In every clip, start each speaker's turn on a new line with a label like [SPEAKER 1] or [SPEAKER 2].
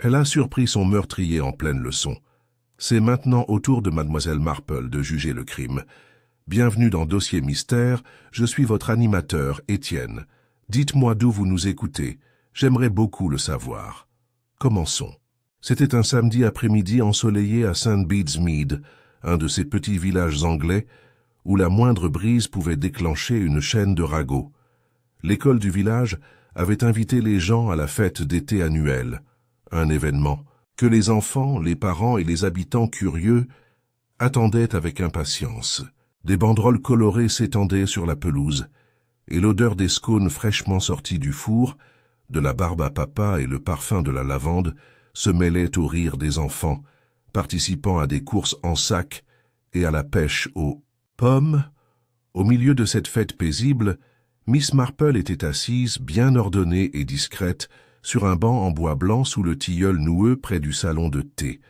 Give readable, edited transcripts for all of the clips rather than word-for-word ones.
[SPEAKER 1] Elle a surpris son meurtrier en pleine leçon. C'est maintenant au tour de mademoiselle Marple de juger le crime. Bienvenue dans Dossier Mystère, je suis votre animateur, Étienne. Dites-moi d'où vous nous écoutez, j'aimerais beaucoup le savoir. Commençons. C'était un samedi après-midi ensoleillé à St. Bede's Mead, un de ces petits villages anglais où la moindre brise pouvait déclencher une chaîne de ragots. L'école du village avait invité les gens à la fête d'été annuelle, un événement que les enfants, les parents et les habitants curieux attendaient avec impatience. Des banderoles colorées s'étendaient sur la pelouse, et l'odeur des scones fraîchement sortis du four, de la barbe à papa et le parfum de la lavande se mêlaient aux rires des enfants, participant à des courses en sac et à la pêche aux pommes. Au milieu de cette fête paisible, Miss Marple était assise, bien ordonnée et discrète, sur un banc en bois blanc sous le tilleul noueux près du salon de thé.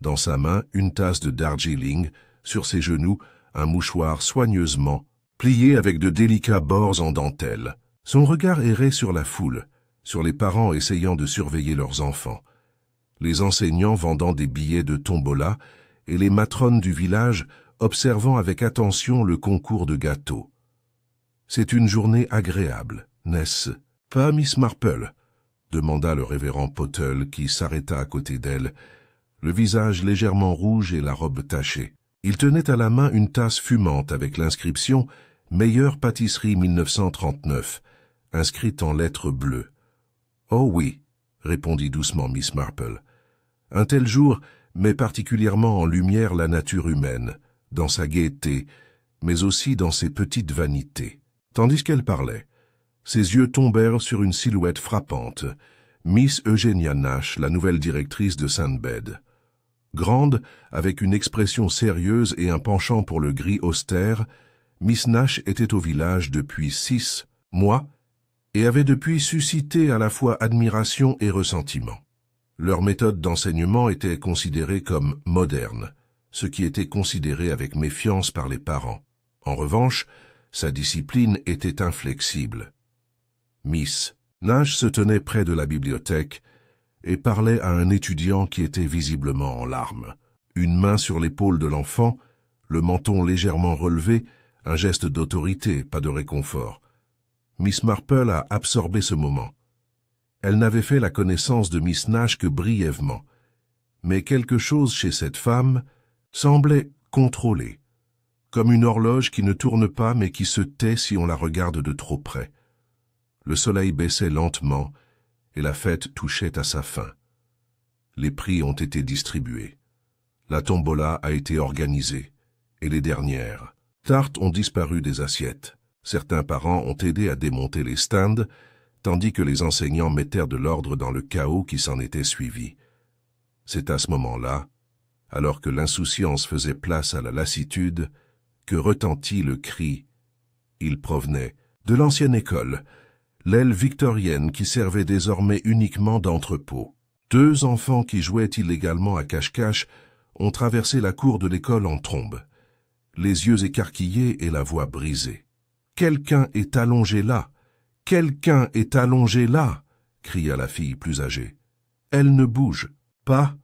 [SPEAKER 1] Dans sa main, une tasse de Darjeeling, sur ses genoux, un mouchoir soigneusement plié avec de délicats bords en dentelle. Son regard errait sur la foule, sur les parents essayant de surveiller leurs enfants, les enseignants vendant des billets de tombola et les matrones du village observant avec attention le concours de gâteaux. « C'est une journée agréable, n'est-ce pas, Miss Marple ?» demanda le révérend Pottle qui s'arrêta à côté d'elle, le visage légèrement rouge et la robe tachée. Il tenait à la main une tasse fumante avec l'inscription « Meilleure pâtisserie 1939 », inscrite en lettres bleues. « Oh oui », répondit doucement Miss Marple. « Un tel jour met particulièrement en lumière la nature humaine, dans sa gaieté, mais aussi dans ses petites vanités. » Tandis qu'elle parlait, ses yeux tombèrent sur une silhouette frappante, Miss Eugenia Nash, la nouvelle directrice de St. Bede. Grande, avec une expression sérieuse et un penchant pour le gris austère, Miss Nash était au village depuis 6 mois et avait depuis suscité à la fois admiration et ressentiment. Leur méthode d'enseignement était considérée comme moderne, ce qui était considéré avec méfiance par les parents. En revanche, sa discipline était inflexible. Miss Nash se tenait près de la bibliothèque et parlait à un étudiant qui était visiblement en larmes. Une main sur l'épaule de l'enfant, le menton légèrement relevé, un geste d'autorité, pas de réconfort. Miss Marple a absorbé ce moment. Elle n'avait fait la connaissance de Miss Nash que brièvement, mais quelque chose chez cette femme semblait contrôlée, comme une horloge qui ne tourne pas mais qui se tait si on la regarde de trop près. Le soleil baissait lentement et la fête touchait à sa fin. Les prix ont été distribués. La tombola a été organisée, et les dernières tartes ont disparu des assiettes. Certains parents ont aidé à démonter les stands, tandis que les enseignants mettèrent de l'ordre dans le chaos qui s'en était suivi. C'est à ce moment-là, alors que l'insouciance faisait place à la lassitude, que retentit le cri. Il provenait de l'ancienne école, l'aile victorienne qui servait désormais uniquement d'entrepôt. 2 enfants qui jouaient illégalement à cache-cache ont traversé la cour de l'école en trombe, les yeux écarquillés et la voix brisée. « Quelqu'un est allongé là! Quelqu'un est allongé là !» cria la fille plus âgée. « Elle ne bouge pas !»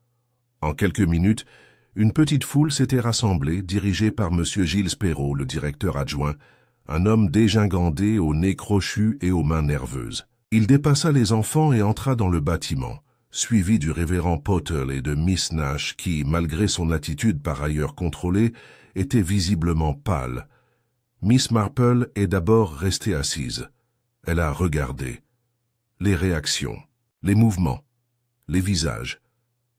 [SPEAKER 1] En quelques minutes, une petite foule s'était rassemblée, dirigée par M. Gilles Perrault, le directeur adjoint, un homme dégingandé, au nez crochu et aux mains nerveuses. Il dépassa les enfants et entra dans le bâtiment, suivi du révérend Pottle et de Miss Nash qui, malgré son attitude par ailleurs contrôlée, était visiblement pâle. Miss Marple est d'abord restée assise. Elle a regardé. Les réactions, les mouvements, les visages.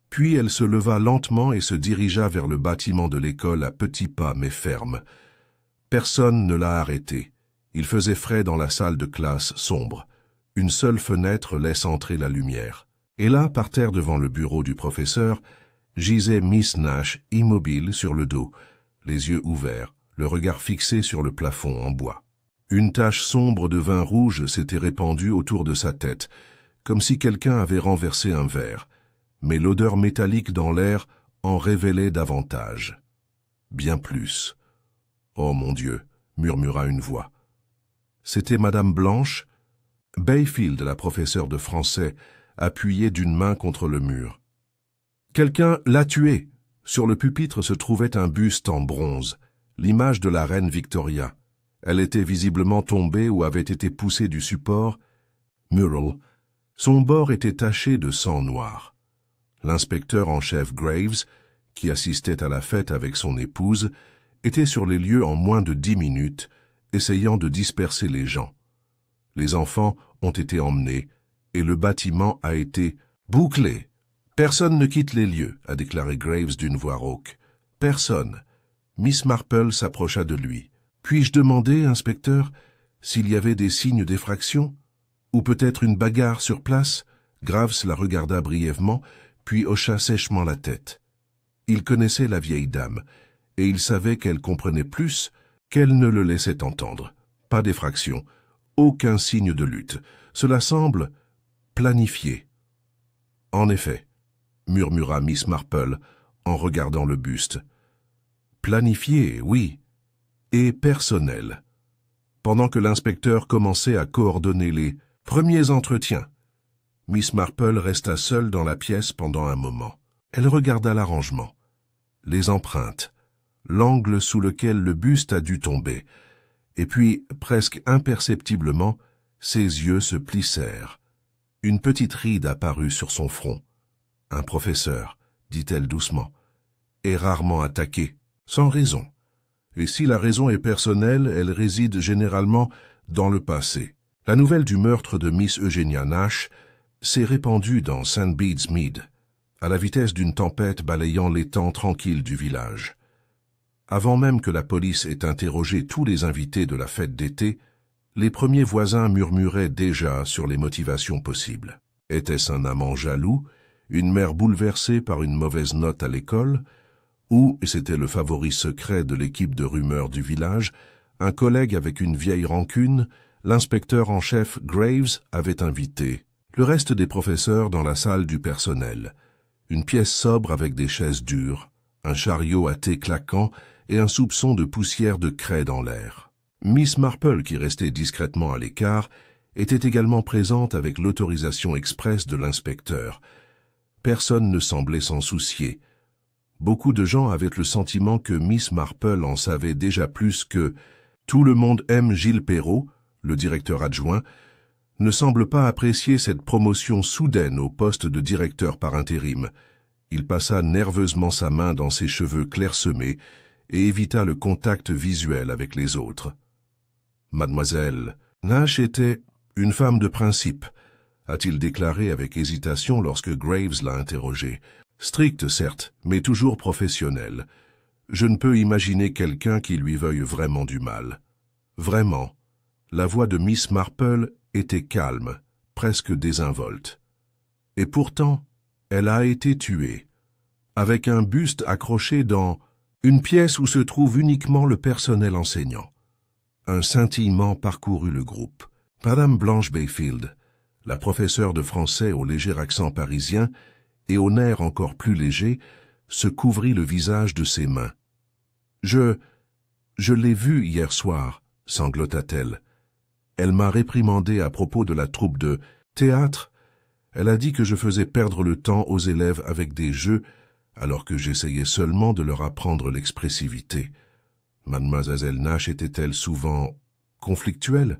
[SPEAKER 1] Puis elle se leva lentement et se dirigea vers le bâtiment de l'école à petits pas mais fermes. Personne ne l'a arrêtée. Il faisait frais dans la salle de classe sombre. Une seule fenêtre laisse entrer la lumière. Et là, par terre devant le bureau du professeur, gisait Miss Nash, immobile sur le dos, les yeux ouverts, le regard fixé sur le plafond en bois. Une tache sombre de vin rouge s'était répandue autour de sa tête, comme si quelqu'un avait renversé un verre, mais l'odeur métallique dans l'air en révélait davantage. Bien plus. « Oh mon Dieu !» murmura une voix. C'était Madame Blanche. Bayfield, la professeure de français, appuyé d'une main contre le mur. « Quelqu'un l'a tué !» Sur le pupitre se trouvait un buste en bronze, l'image de la reine Victoria. Elle était visiblement tombée ou avait été poussée du support. Mural. Son bord était taché de sang noir. L'inspecteur en chef Graves, qui assistait à la fête avec son épouse, était sur les lieux en moins de 10 minutes, essayant de disperser les gens. Les enfants ont été emmenés et le bâtiment a été bouclé. « Personne ne quitte les lieux », a déclaré Graves d'une voix rauque. « Personne. » Miss Marple s'approcha de lui. « Puis-je demander, inspecteur, s'il y avait des signes d'effraction? Ou peut-être une bagarre sur place ?» Graves la regarda brièvement, puis hocha sèchement la tête. Il connaissait la vieille dame, et il savait qu'elle comprenait plus qu'elle ne le laissait entendre. Pas d'effraction, aucun signe de lutte. Cela semble planifié. « En effet, » murmura Miss Marple en regardant le buste. « Planifié, oui, et personnel. » Pendant que l'inspecteur commençait à coordonner les premiers entretiens, Miss Marple resta seule dans la pièce pendant un moment. Elle regarda l'arrangement, les empreintes, l'angle sous lequel le buste a dû tomber, et puis, presque imperceptiblement, ses yeux se plissèrent. Une petite ride apparut sur son front. « Un professeur, » dit-elle doucement, « est rarement attaqué, sans raison. Et si la raison est personnelle, elle réside généralement dans le passé. La nouvelle du meurtre de Miss Eugenia Nash s'est répandue dans St. Bede's Mead, à la vitesse d'une tempête balayant l'étang tranquille du village. Avant même que la police ait interrogé tous les invités de la fête d'été, les premiers voisins murmuraient déjà sur les motivations possibles. Était-ce un amant jaloux, une mère bouleversée par une mauvaise note à l'école, ou, et c'était le favori secret de l'équipe de rumeurs du village, un collègue avec une vieille rancune, l'inspecteur en chef Graves avait invité le reste des professeurs dans la salle du personnel, une pièce sobre avec des chaises dures, un chariot à thé claquant et un soupçon de poussière de craie dans l'air. Miss Marple, qui restait discrètement à l'écart, était également présente avec l'autorisation expresse de l'inspecteur. Personne ne semblait s'en soucier. Beaucoup de gens avaient le sentiment que Miss Marple en savait déjà plus que « tout le monde aime Gilles Perrault », le directeur adjoint, ne semble pas apprécier cette promotion soudaine au poste de directeur par intérim. Il passa nerveusement sa main dans ses cheveux clairsemés et évita le contact visuel avec les autres. Mademoiselle Nash était une femme de principe, a-t-il déclaré avec hésitation lorsque Graves l'a interrogé. Stricte, certes, mais toujours professionnelle. Je ne peux imaginer quelqu'un qui lui veuille vraiment du mal. Vraiment. La voix de Miss Marple était calme, presque désinvolte. Et pourtant, elle a été tuée, avec un buste accroché dans une pièce où se trouve uniquement le personnel enseignant. Un scintillement parcourut le groupe. Madame Blanche Bayfield, la professeure de français au léger accent parisien et au nerf encore plus léger, se couvrit le visage de ses mains. « Je l'ai vue hier soir, » sanglota-t-elle. Elle m'a réprimandé à propos de la troupe de théâtre. Elle a dit que je faisais perdre le temps aux élèves avec des jeux, alors que j'essayais seulement de leur apprendre l'expressivité. Mademoiselle Nash était-elle souvent conflictuelle?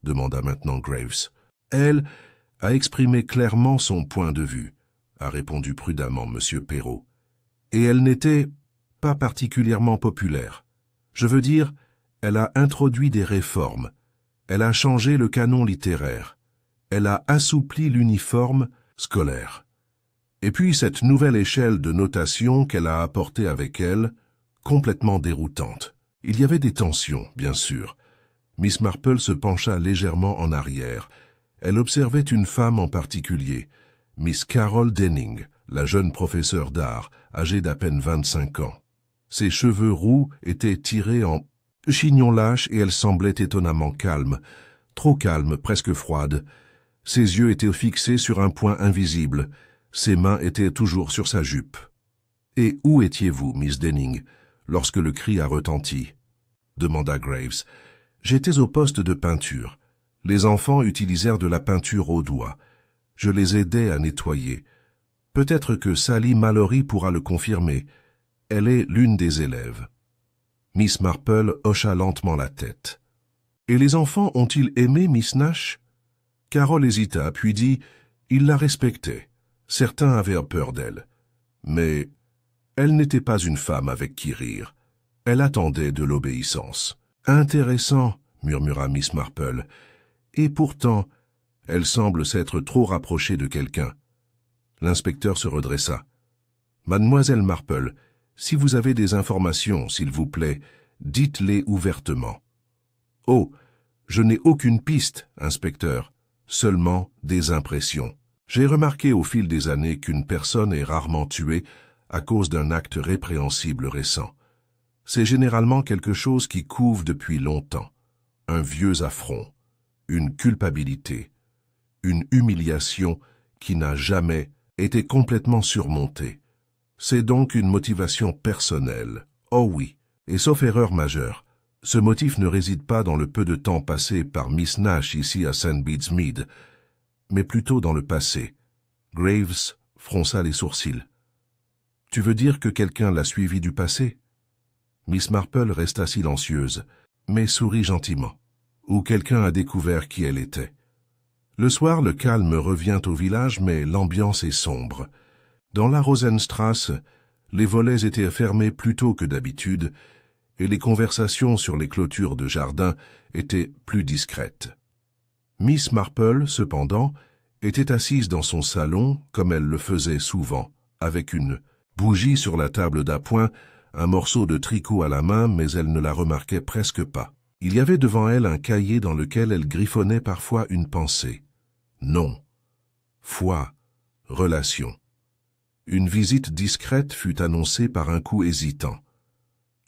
[SPEAKER 1] Demanda maintenant Graves. Elle a exprimé clairement son point de vue, a répondu prudemment M. Perrault. Et elle n'était pas particulièrement populaire. Je veux dire, elle a introduit des réformes. Elle a changé le canon littéraire. Elle a assoupli l'uniforme scolaire. Et puis cette nouvelle échelle de notation qu'elle a apportée avec elle, complètement déroutante. Il y avait des tensions, bien sûr. Miss Marple se pencha légèrement en arrière. Elle observait une femme en particulier, Miss Carol Denning, la jeune professeure d'art, âgée d'à peine 25 ans. Ses cheveux roux étaient tirés en chignon lâche et elle semblait étonnamment calme, trop calme, presque froide. Ses yeux étaient fixés sur un point invisible, ses mains étaient toujours sur sa jupe. « Et où étiez-vous, Miss Denning, lorsque le cri a retenti ?» demanda Graves. « J'étais au poste de peinture. Les enfants utilisèrent de la peinture au doigt. Je les aidais à nettoyer. Peut-être que Sally Mallory pourra le confirmer. Elle est l'une des élèves. Miss Marple hocha lentement la tête. « Et les enfants ont-ils aimé Miss Nash ?» Carol hésita, puis dit « Ils la respectaient. Certains avaient peur d'elle. Mais elle n'était pas une femme avec qui rire. Elle attendait de l'obéissance. »« Intéressant, » murmura Miss Marple. « Et pourtant, elle semble s'être trop rapprochée de quelqu'un. » L'inspecteur se redressa. « Mademoiselle Marple, si vous avez des informations, s'il vous plaît, dites-les ouvertement. »« Oh, je n'ai aucune piste, inspecteur, seulement des impressions. J'ai remarqué au fil des années qu'une personne est rarement tuée à cause d'un acte répréhensible récent. C'est généralement quelque chose qui couve depuis longtemps. Un vieux affront, une culpabilité, une humiliation qui n'a jamais été complètement surmontée. C'est donc une motivation personnelle. Oh oui, et sauf erreur majeure, ce motif ne réside pas dans le peu de temps passé par Miss Nash ici à St. Bede's Mead, mais plutôt dans le passé. Graves fronça les sourcils. « Tu veux dire que quelqu'un l'a suivi du passé ?» Miss Marple resta silencieuse, mais sourit gentiment. Ou quelqu'un a découvert qui elle était. Le soir, le calme revient au village, mais l'ambiance est sombre. Dans la Rosenstrasse, les volets étaient fermés plus tôt que d'habitude, et les conversations sur les clôtures de jardin étaient plus discrètes. Miss Marple, cependant, était assise dans son salon, comme elle le faisait souvent, avec une bougie sur la table d'appoint, un morceau de tricot à la main, mais elle ne la remarquait presque pas. Il y avait devant elle un cahier dans lequel elle griffonnait parfois une pensée. Nom, foi, relation. Une visite discrète fut annoncée par un coup hésitant.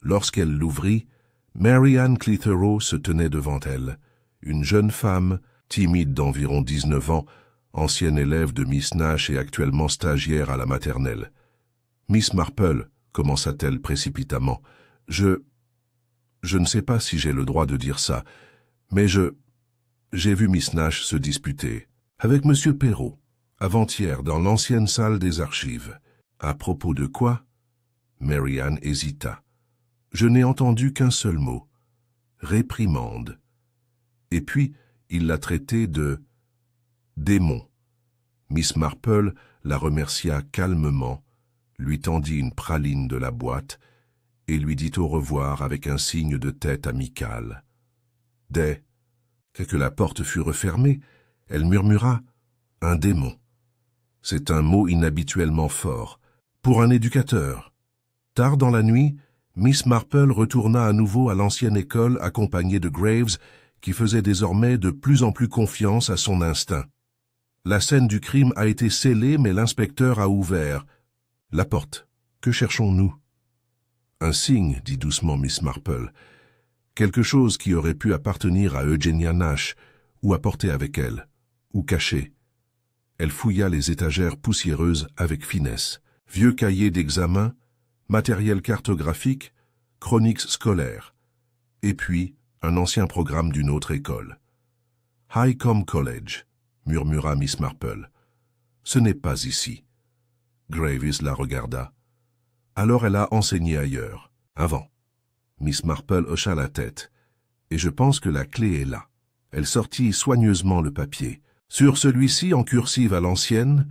[SPEAKER 1] Lorsqu'elle l'ouvrit, Mary Ann Clitheroe se tenait devant elle, une jeune femme, timide d'environ 19 ans, ancienne élève de Miss Nash et actuellement stagiaire à la maternelle. « Miss Marple, » commença-t-elle précipitamment, « je ne sais pas si j'ai le droit de dire ça, mais j'ai vu Miss Nash se disputer avec Monsieur Perrault, avant-hier dans l'ancienne salle des archives. À propos de quoi ?» Mary Ann hésita. « Je n'ai entendu qu'un seul mot. Réprimande. Et puis, il l'a traité de démon. » Miss Marple la remercia calmement, lui tendit une praline de la boîte et lui dit au revoir avec un signe de tête amical. Dès que la porte fut refermée, elle murmura « Un démon ». C'est un mot inhabituellement fort pour un éducateur. Tard dans la nuit, Miss Marple retourna à nouveau à l'ancienne école accompagnée de Graves, qui faisait désormais de plus en plus confiance à son instinct. La scène du crime a été scellée, mais l'inspecteur a ouvert la porte. Que cherchons-nous? Un signe, dit doucement Miss Marple. Quelque chose qui aurait pu appartenir à Eugenia Nash, ou apporter avec elle, ou caché. Elle fouilla les étagères poussiéreuses avec finesse. Vieux cahiers d'examen, matériel cartographique, chroniques scolaires, et puis un ancien programme d'une autre école. « Highcombe College », murmura Miss Marple. « Ce n'est pas ici. » Graves la regarda. « Alors elle a enseigné ailleurs, avant. » Miss Marple hocha la tête. « Et je pense que la clé est là. » Elle sortit soigneusement le papier. Sur celui-ci, en cursive à l'ancienne,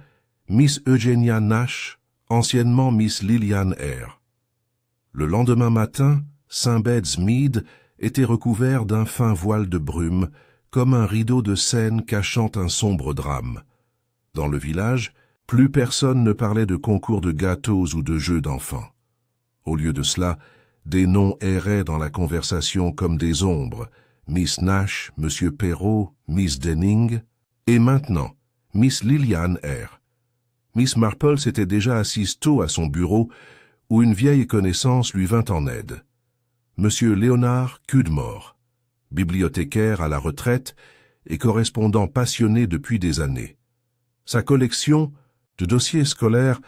[SPEAKER 1] Miss Eugenia Nash, anciennement Miss Lillian Eyre. Le lendemain matin, St. Bede's Mead était recouvert d'un fin voile de brume, comme un rideau de scène cachant un sombre drame. Dans le village, plus personne ne parlait de concours de gâteaux ou de jeux d'enfants. Au lieu de cela, des noms erraient dans la conversation comme des ombres. Miss Nash, Monsieur Perrault, Miss Denning, et maintenant, Miss Lillian Eyre. Miss Marple s'était déjà assise tôt à son bureau, où une vieille connaissance lui vint en aide. Monsieur Léonard Cudmore, bibliothécaire à la retraite et correspondant passionné depuis des années. Sa collection de dossiers scolaires,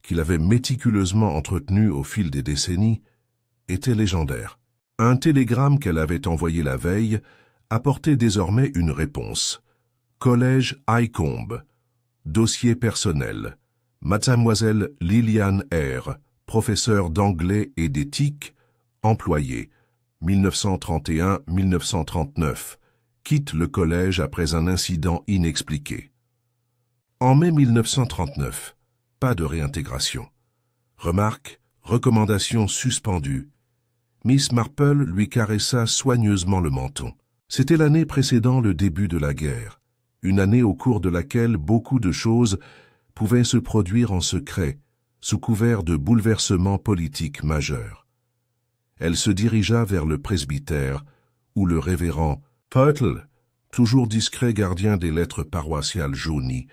[SPEAKER 1] qu'il avait méticuleusement entretenus au fil des décennies, était légendaire. Un télégramme qu'elle avait envoyé la veille apportait désormais une réponse. Collège Highcombe. Dossier personnel. Mademoiselle Liliane R., professeure d'anglais et d'éthique, employée, 1931-1939, quitte le collège après un incident inexpliqué. En mai 1939, pas de réintégration. Remarque, recommandation suspendue. Miss Marple lui caressa soigneusement le menton. C'était l'année précédant le début de la guerre, une année au cours de laquelle beaucoup de choses pouvaient se produire en secret, sous couvert de bouleversements politiques majeurs. Elle se dirigea vers le presbytère, où le révérend Purtle, toujours discret gardien des lettres paroissiales jaunies,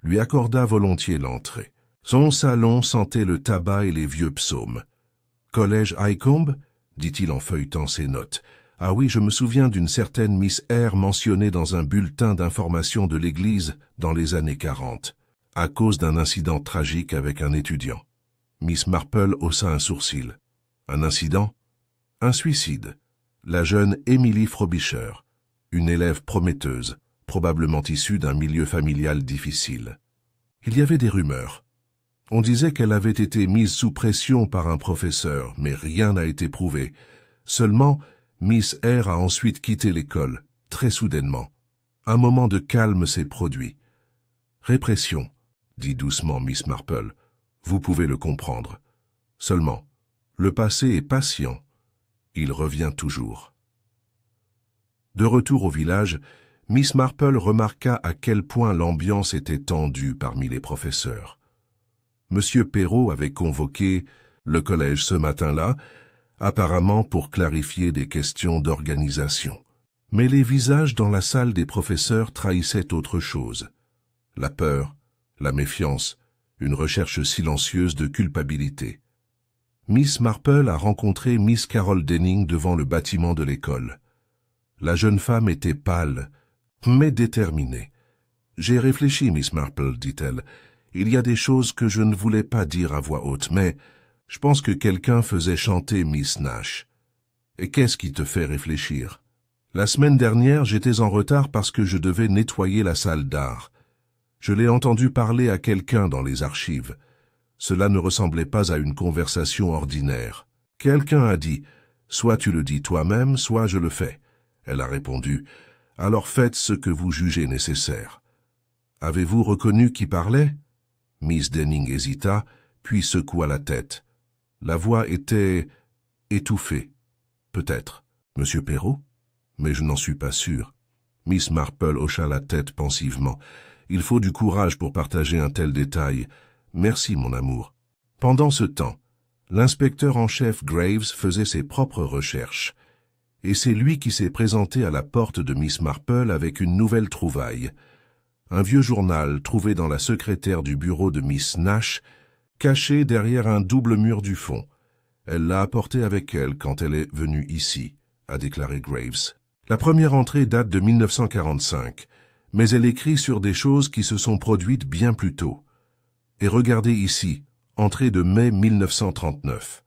[SPEAKER 1] lui accorda volontiers l'entrée. Son salon sentait le tabac et les vieux psaumes. « Collège Highcombe » dit-il en feuilletant ses notes. « Ah oui, je me souviens d'une certaine Miss R mentionnée dans un bulletin d'information de l'Église dans les années 40, à cause d'un incident tragique avec un étudiant. » Miss Marple haussa un sourcil. « Un incident ? Un suicide. La jeune Emily Frobisher, une élève prometteuse, probablement issue d'un milieu familial difficile. Il y avait des rumeurs. On disait qu'elle avait été mise sous pression par un professeur, mais rien n'a été prouvé. Seulement, Miss R a ensuite quitté l'école, très soudainement. Un moment de calme s'est produit. « Répression », dit doucement Miss Marple. « Vous pouvez le comprendre. Seulement, le passé est patient. Il revient toujours. » De retour au village, Miss Marple remarqua à quel point l'ambiance était tendue parmi les professeurs. Monsieur Perrault avait convoqué le collège ce matin-là, apparemment pour clarifier des questions d'organisation. Mais les visages dans la salle des professeurs trahissaient autre chose. La peur, la méfiance, une recherche silencieuse de culpabilité. Miss Marple a rencontré Miss Carol Denning devant le bâtiment de l'école. La jeune femme était pâle, mais déterminée. « J'ai réfléchi, Miss Marple, dit-elle. Il y a des choses que je ne voulais pas dire à voix haute, mais je pense que quelqu'un faisait chanter Miss Nash. Et qu'est-ce qui te fait réfléchir? La semaine dernière, j'étais en retard parce que je devais nettoyer la salle d'art. Je l'ai entendu parler à quelqu'un dans les archives. Cela ne ressemblait pas à une conversation ordinaire. Quelqu'un a dit « Soit tu le dis toi-même, soit je le fais. » Elle a répondu « Alors faites ce que vous jugez nécessaire. » Avez-vous reconnu qui parlait? Miss Denning hésita, puis secoua la tête. La voix était étouffée. Peut-être. Monsieur Perrault? Mais je n'en suis pas sûr. Miss Marple hocha la tête pensivement. Il faut du courage pour partager un tel détail. Merci, mon amour. Pendant ce temps, l'inspecteur en chef Graves faisait ses propres recherches. Et c'est lui qui s'est présenté à la porte de Miss Marple avec une nouvelle trouvaille. Un vieux journal trouvé dans la secrétaire du bureau de Miss Nash, caché derrière un double mur du fond. Elle l'a apporté avec elle quand elle est venue ici, a déclaré Graves. La première entrée date de 1945, mais elle écrit sur des choses qui se sont produites bien plus tôt. Et regardez ici, entrée de mai 1939.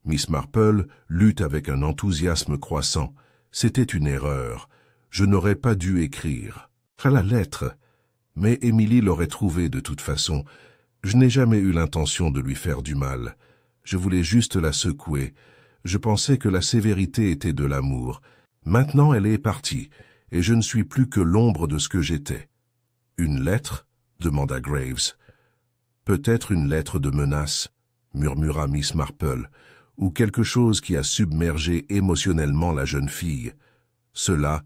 [SPEAKER 1] Miss Marple lut avec un enthousiasme croissant. C'était une erreur. Je n'aurais pas dû écrire. À la lettre. Mais Émilie l'aurait trouvée de toute façon. Je n'ai jamais eu l'intention de lui faire du mal. Je voulais juste la secouer. Je pensais que la sévérité était de l'amour. Maintenant elle est partie, et je ne suis plus que l'ombre de ce que j'étais. Une lettre? Demanda Graves. Peut-être une lettre de menace, murmura Miss Marple, ou quelque chose qui a submergé émotionnellement la jeune fille. Cela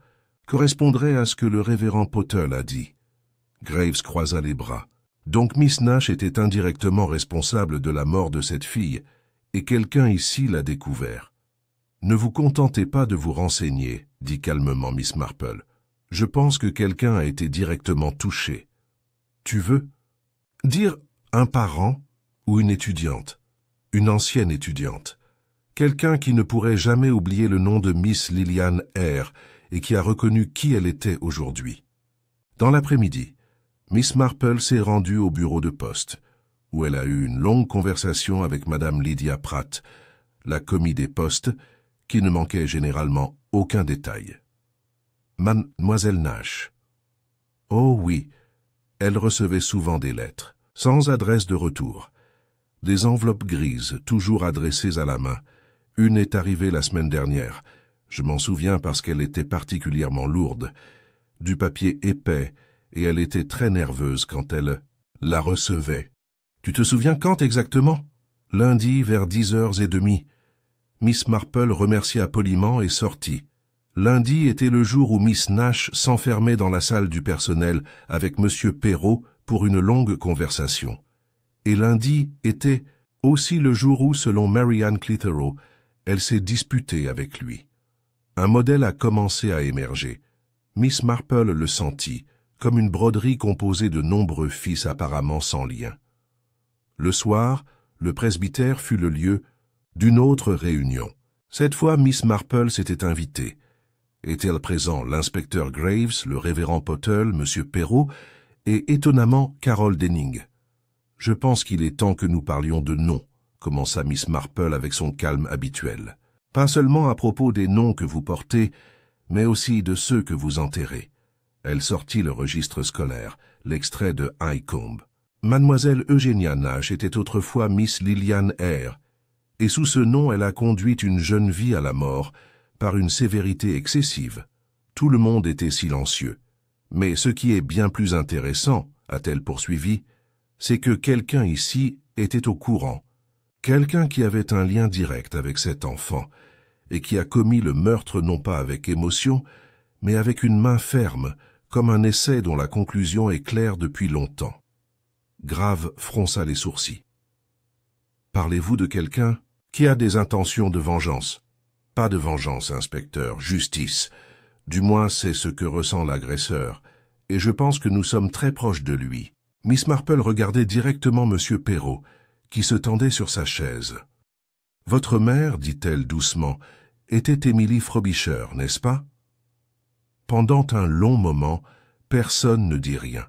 [SPEAKER 1] correspondrait à ce que le révérend Potter a dit. Graves croisa les bras. Donc Miss Nash était indirectement responsable de la mort de cette fille, et quelqu'un ici l'a découvert. Ne vous contentez pas de vous renseigner, dit calmement Miss Marple. Je pense que quelqu'un a été directement touché. Tu veux dire un parent ou une étudiante, une ancienne étudiante, quelqu'un qui ne pourrait jamais oublier le nom de Miss Liliane R. et qui a reconnu qui elle était aujourd'hui. Dans l'après-midi, Miss Marple s'est rendue au bureau de poste, où elle a eu une longue conversation avec Madame Lydia Pratt, la commis des postes, qui ne manquait généralement aucun détail. Mademoiselle Nash. Oh oui, Elle recevait souvent des lettres, sans adresse de retour. Des enveloppes grises, toujours adressées à la main. Une est arrivée la semaine dernière. Je m'en souviens parce qu'elle était particulièrement lourde. Du papier épais, et elle était très nerveuse quand elle la recevait. Tu te souviens quand exactement? Lundi vers 10h30. Miss Marple remercia poliment et sortit. Lundi était le jour où Miss Nash s'enfermait dans la salle du personnel avec Monsieur Perrault pour une longue conversation. Et lundi était aussi le jour où, selon Marianne Clitheroe, elle s'est disputée avec lui. Un modèle a commencé à émerger. Miss Marple le sentit, comme une broderie composée de nombreux fils apparemment sans lien. Le soir, le presbytère fut le lieu d'une autre réunion. Cette fois, Miss Marple s'était invitée. Était-elle présent l'inspecteur Graves, le révérend Pottle, M. Perrault et, étonnamment, Carol Denning. « Je pense qu'il est temps que nous parlions de noms », commença Miss Marple avec son calme habituel. « Pas seulement à propos des noms que vous portez, mais aussi de ceux que vous enterrez. » Elle sortit le registre scolaire, l'extrait de Highcombe. Mademoiselle Eugénia Nash était autrefois Miss Lillian Eyre, et sous ce nom elle a conduit une jeune vie à la mort par une sévérité excessive. Tout le monde était silencieux. Mais ce qui est bien plus intéressant, a-t-elle poursuivi, c'est que quelqu'un ici était au courant, quelqu'un qui avait un lien direct avec cet enfant, et qui a commis le meurtre non pas avec émotion, mais avec une main ferme, comme un essai dont la conclusion est claire depuis longtemps. Grave fronça les sourcils. « Parlez-vous de quelqu'un qui a des intentions de vengeance ?»« Pas de vengeance, inspecteur, justice. Du moins, c'est ce que ressent l'agresseur, et je pense que nous sommes très proches de lui. » Miss Marple regardait directement M. Perrault, qui se tendait sur sa chaise. « Votre mère, dit-elle doucement, était Émilie Frobisher, n'est-ce pas ?» Pendant un long moment, personne ne dit rien.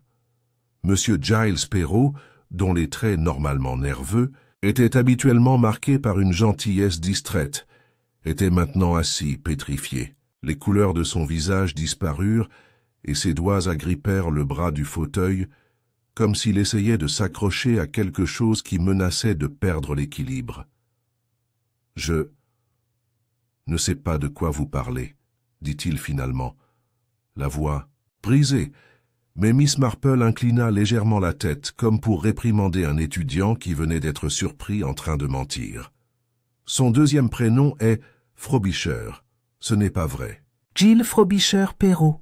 [SPEAKER 1] M. Giles Perrault, dont les traits normalement nerveux, était habituellement marqué par une gentillesse distraite, était maintenant assis, pétrifié. Les couleurs de son visage disparurent, et ses doigts agrippèrent le bras du fauteuil, comme s'il essayait de s'accrocher à quelque chose qui menaçait de perdre l'équilibre. « Je ne sais pas de quoi vous parlez, » dit-il finalement, la voix brisée, mais Miss Marple inclina légèrement la tête, comme pour réprimander un étudiant qui venait d'être surpris en train de mentir. « Son deuxième prénom est Frobisher. Ce n'est pas vrai. »«
[SPEAKER 2] Jill Frobisher Perrault.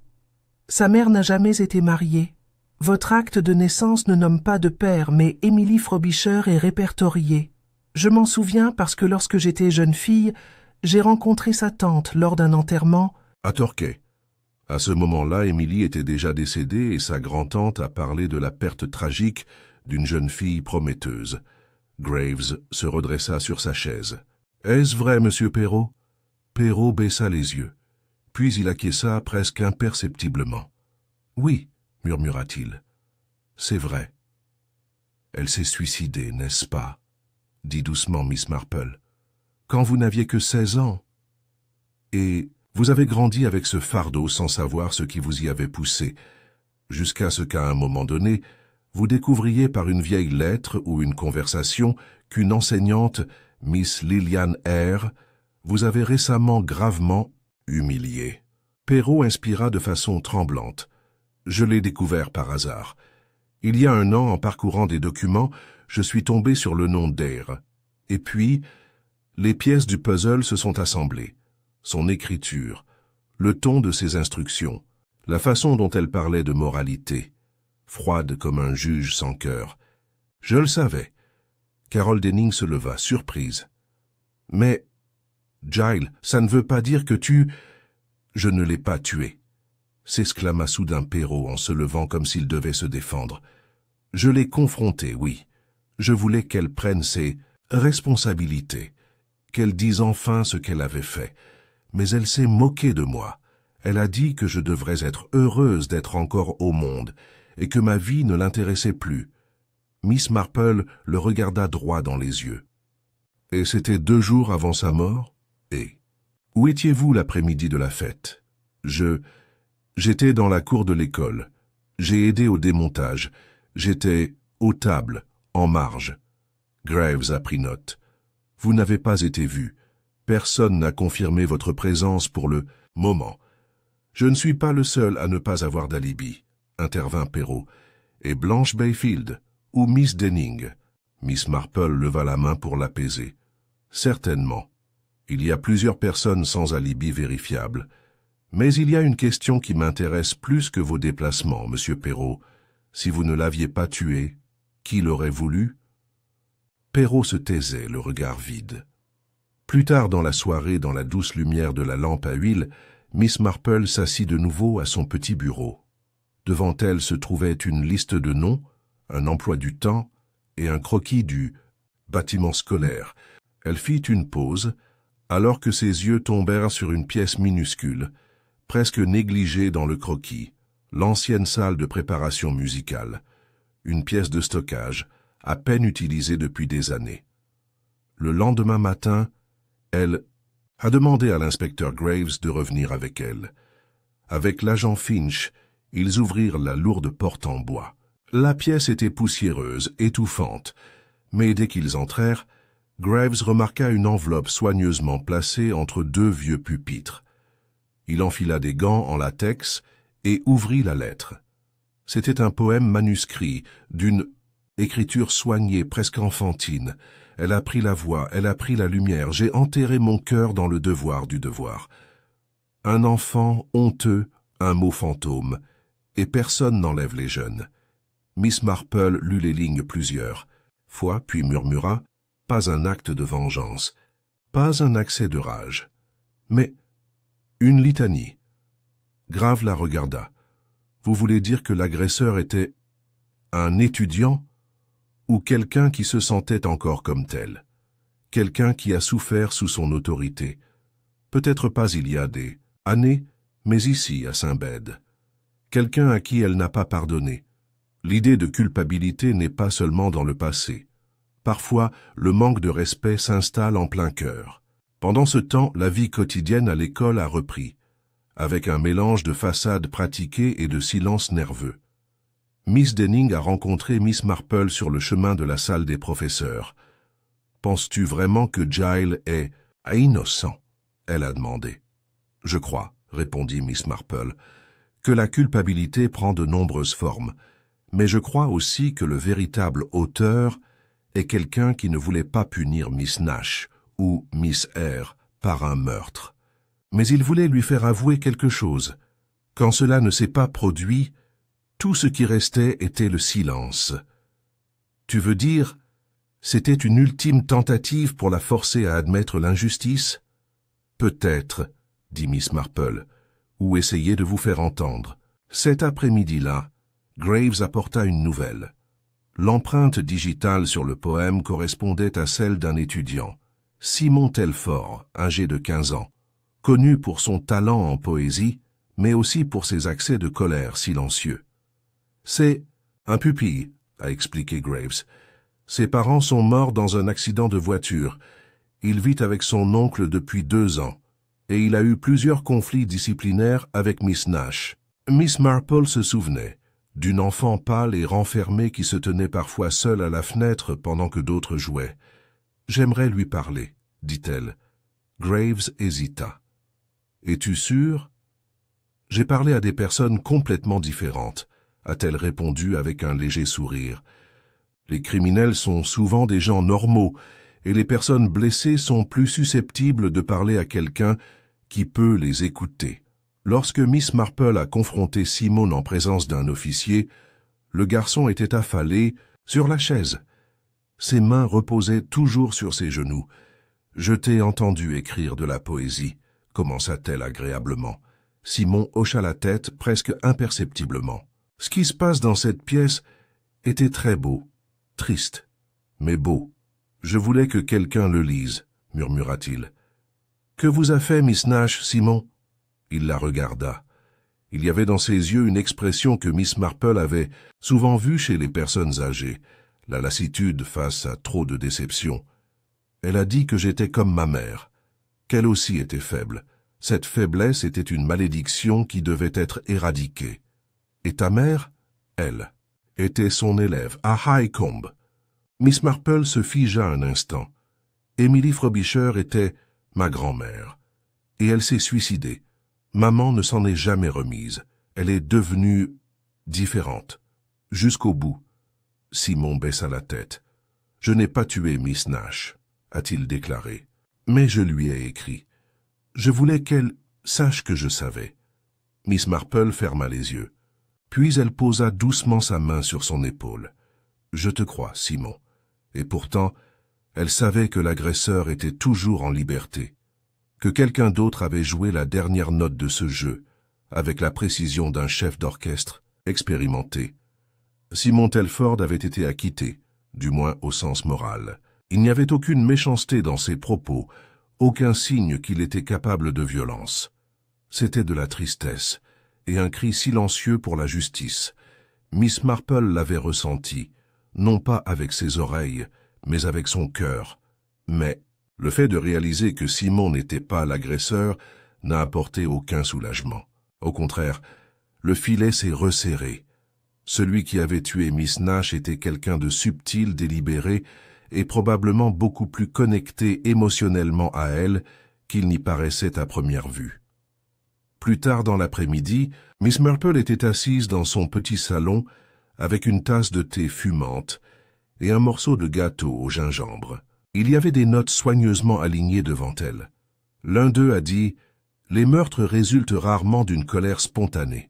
[SPEAKER 2] Sa mère n'a jamais été mariée. Votre acte de naissance ne nomme pas de père, mais Émilie Frobisher est répertoriée. Je m'en souviens parce que lorsque j'étais jeune fille, j'ai rencontré sa tante lors d'un enterrement. »
[SPEAKER 1] À Torquay. À ce moment-là, Émilie était déjà décédée et sa grand-tante a parlé de la perte tragique d'une jeune fille prometteuse. Graves se redressa sur sa chaise. « Est-ce vrai, monsieur Perrault ?» Perrault baissa les yeux. Puis il acquiesça presque imperceptiblement. « Oui, » murmura-t-il. « C'est vrai. »« Elle s'est suicidée, n'est-ce pas ?» dit doucement Miss Marple. « Quand vous n'aviez que 16 ans. Et vous avez grandi avec ce fardeau sans savoir ce qui vous y avait poussé, jusqu'à ce qu'à un moment donné, vous découvriez par une vieille lettre ou une conversation qu'une enseignante, Miss Lillian Eyre, vous avait récemment gravement humilié. » Perrault inspira de façon tremblante. « Je l'ai découvert par hasard. Il y a 1 an, en parcourant des documents, je suis tombé sur le nom d'Eyre. Et puis, les pièces du puzzle se sont assemblées. Son écriture, le ton de ses instructions, la façon dont elle parlait de moralité, froide comme un juge sans cœur. Je le savais. » Carol Denning se leva, surprise. « Mais, Giles, ça ne veut pas dire que tu... » « Je ne l'ai pas tué, » s'exclama soudain Perrault en se levant comme s'il devait se défendre. « Je l'ai confrontée, oui. Je voulais qu'elle prenne ses responsabilités, qu'elle dise enfin ce qu'elle avait fait. Mais elle s'est moquée de moi. Elle a dit que je devrais être heureuse d'être encore au monde et que ma vie ne l'intéressait plus. » Miss Marple le regarda droit dans les yeux. « Et c'était 2 jours avant sa mort ? Et où étiez-vous l'après-midi de la fête ? » J'étais dans la cour de l'école. J'ai aidé au démontage. J'étais aux tables, en marge. Graves a pris note. Vous n'avez pas été vu. Personne n'a confirmé votre présence pour le moment. Je ne suis pas le seul à ne pas avoir d'alibi, intervint Perrault. Et Blanche Bayfield, ou Miss Denning? Miss Marple leva la main pour l'apaiser. Certainement. Il y a plusieurs personnes sans alibi vérifiable. Mais il y a une question qui m'intéresse plus que vos déplacements, monsieur Perrault. Si vous ne l'aviez pas tué, qui l'aurait voulu? Perrault se taisait, le regard vide. Plus tard dans la soirée, dans la douce lumière de la lampe à huile, Miss Marple s'assit de nouveau à son petit bureau. Devant elle se trouvait une liste de noms, un emploi du temps et un croquis du bâtiment scolaire. Elle fit une pause, alors que ses yeux tombèrent sur une pièce minuscule, presque négligée dans le croquis, l'ancienne salle de préparation musicale, une pièce de stockage, à peine utilisée depuis des années. Le lendemain matin, elle a demandé à l'inspecteur Graves de revenir avec elle. Avec l'agent Finch, ils ouvrirent la lourde porte en bois. La pièce était poussiéreuse, étouffante, mais dès qu'ils entrèrent, Graves remarqua une enveloppe soigneusement placée entre deux vieux pupitres. Il enfila des gants en latex et ouvrit la lettre. C'était un poème manuscrit, d'une écriture soignée, presque enfantine. Elle a pris la voix, elle a pris la lumière, j'ai enterré mon cœur dans le devoir du devoir. Un enfant honteux, un mot fantôme, et personne n'enlève les jeunes. Miss Marple lut les lignes plusieurs fois, puis murmura, pas un acte de vengeance, pas un accès de rage, mais une litanie. Grave la regarda. Vous voulez dire que l'agresseur était un étudiant ou quelqu'un qui se sentait encore comme tel, quelqu'un qui a souffert sous son autorité, peut-être pas il y a des années, mais ici à Saint-Bède, quelqu'un à qui elle n'a pas pardonné. L'idée de culpabilité n'est pas seulement dans le passé. Parfois, le manque de respect s'installe en plein cœur. Pendant ce temps, la vie quotidienne à l'école a repris, avec un mélange de façade pratiquée et de silence nerveux. Miss Denning a rencontré Miss Marple sur le chemin de la salle des professeurs. « Penses-tu vraiment que Giles est innocent ?» elle a demandé. « Je crois, » répondit Miss Marple, « que la culpabilité prend de nombreuses formes, mais je crois aussi que le véritable auteur est quelqu'un qui ne voulait pas punir Miss Nash ou Miss Eyre par un meurtre. Mais il voulait lui faire avouer quelque chose. Quand cela ne s'est pas produit, tout ce qui restait était le silence. Tu veux dire, c'était une ultime tentative pour la forcer à admettre l'injustice? Peut-être, dit Miss Marple, ou essayer de vous faire entendre. Cet après-midi-là, Graves apporta une nouvelle. L'empreinte digitale sur le poème correspondait à celle d'un étudiant, Simon Telford, âgé de 15 ans, connu pour son talent en poésie, mais aussi pour ses accès de colère silencieux. C'est un pupille, a expliqué Graves. Ses parents sont morts dans un accident de voiture. Il vit avec son oncle depuis 2 ans, et il a eu plusieurs conflits disciplinaires avec Miss Nash. Miss Marple se souvenait d'une enfant pâle et renfermée qui se tenait parfois seule à la fenêtre pendant que d'autres jouaient. « J'aimerais lui parler, » dit-elle. Graves hésita. « Es-tu sûr ?»« J'ai parlé à des personnes complètement différentes, » a-t-elle répondu avec un léger sourire. « Les criminels sont souvent des gens normaux, et les personnes blessées sont plus susceptibles de parler à quelqu'un qui peut les écouter. » Lorsque Miss Marple a confronté Simone en présence d'un officier, le garçon était affalé sur la chaise. Ses mains reposaient toujours sur ses genoux. « Je t'ai entendu écrire de la poésie », commença-t-elle agréablement. Simon hocha la tête presque imperceptiblement. Ce qui se passe dans cette pièce était très beau, triste, mais beau. Je voulais que quelqu'un le lise, murmura-t-il. « Que vous a fait Miss Nash, Simon ?» Il la regarda. Il y avait dans ses yeux une expression que Miss Marple avait souvent vue chez les personnes âgées, la lassitude face à trop de déceptions. Elle a dit que j'étais comme ma mère, qu'elle aussi était faible. Cette faiblesse était une malédiction qui devait être éradiquée. « Et ta mère » Elle était son élève à Highcombe. Miss Marple se figea un instant. Emily Frobisher était ma grand-mère. Et elle s'est suicidée. Maman ne s'en est jamais remise. Elle est devenue différente. Jusqu'au bout. Simon baissa la tête. « Je n'ai pas tué Miss Nash », a-t-il déclaré. Mais je lui ai écrit. Je voulais qu'elle sache que je savais. Miss Marple ferma les yeux. Puis elle posa doucement sa main sur son épaule. « Je te crois, Simon. » Et pourtant, elle savait que l'agresseur était toujours en liberté, que quelqu'un d'autre avait joué la dernière note de ce jeu, avec la précision d'un chef d'orchestre expérimenté. Simon Telford avait été acquitté, du moins au sens moral. Il n'y avait aucune méchanceté dans ses propos, aucun signe qu'il était capable de violence. C'était de la tristesse, et un cri silencieux pour la justice. Miss Marple l'avait ressenti, non pas avec ses oreilles, mais avec son cœur. Mais le fait de réaliser que Simon n'était pas l'agresseur n'a apporté aucun soulagement. Au contraire, le filet s'est resserré. Celui qui avait tué Miss Nash était quelqu'un de subtil, délibéré, et probablement beaucoup plus connecté émotionnellement à elle qu'il n'y paraissait à première vue. Plus tard dans l'après-midi, Miss Marple était assise dans son petit salon avec une tasse de thé fumante et un morceau de gâteau au gingembre. Il y avait des notes soigneusement alignées devant elle. L'un d'eux a dit « Les meurtres résultent rarement d'une colère spontanée.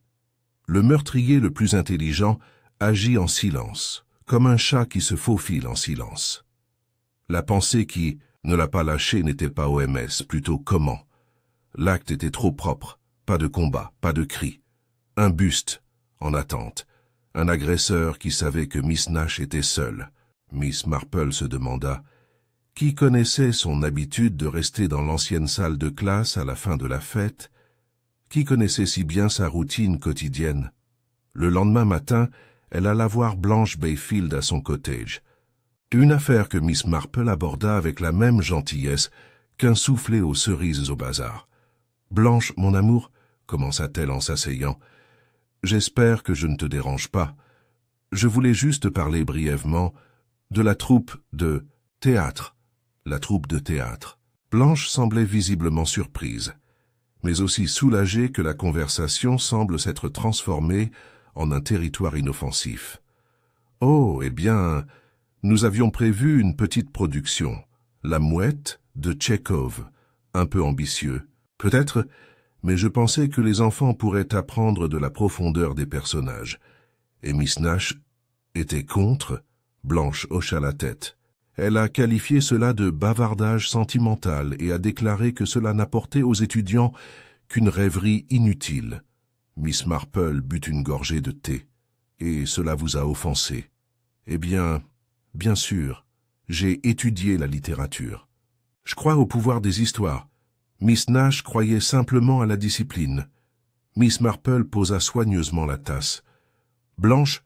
[SPEAKER 1] Le meurtrier le plus intelligent agit en silence, comme un chat qui se faufile en silence. » La pensée qui ne l'a pas lâché n'était pas OMS, plutôt comment. L'acte était trop propre, pas de combat, pas de cri. Un buste, en attente. Un agresseur qui savait que Miss Nash était seule. Miss Marple se demanda qui connaissait son habitude de rester dans l'ancienne salle de classe à la fin de la fête, qui connaissait si bien sa routine quotidienne. Le lendemain matin, elle alla voir Blanche Bayfield à son cottage. Une affaire que Miss Marple aborda avec la même gentillesse qu'un soufflé aux cerises au bazar. « Blanche, mon amour, » commença-t-elle en s'asseyant, « j'espère que je ne te dérange pas. Je voulais juste parler brièvement de la troupe de théâtre. » La troupe de théâtre. Blanche semblait visiblement surprise, mais aussi soulagée que la conversation semble s'être transformée en un territoire inoffensif. « Oh, eh bien, nous avions prévu une petite production, La Mouette de Tchekhov, un peu ambitieux. Peut-être, mais je pensais que les enfants pourraient apprendre de la profondeur des personnages. » Et Miss Nash était contre. Blanche hocha la tête. Elle a qualifié cela de bavardage sentimental et a déclaré que cela n'apportait aux étudiants qu'une rêverie inutile. Miss Marple but une gorgée de thé. « Et cela vous a offensé. » « Eh bien, bien sûr, j'ai étudié la littérature. Je crois au pouvoir des histoires. Miss Nash croyait simplement à la discipline. » Miss Marple posa soigneusement la tasse. « Blanche,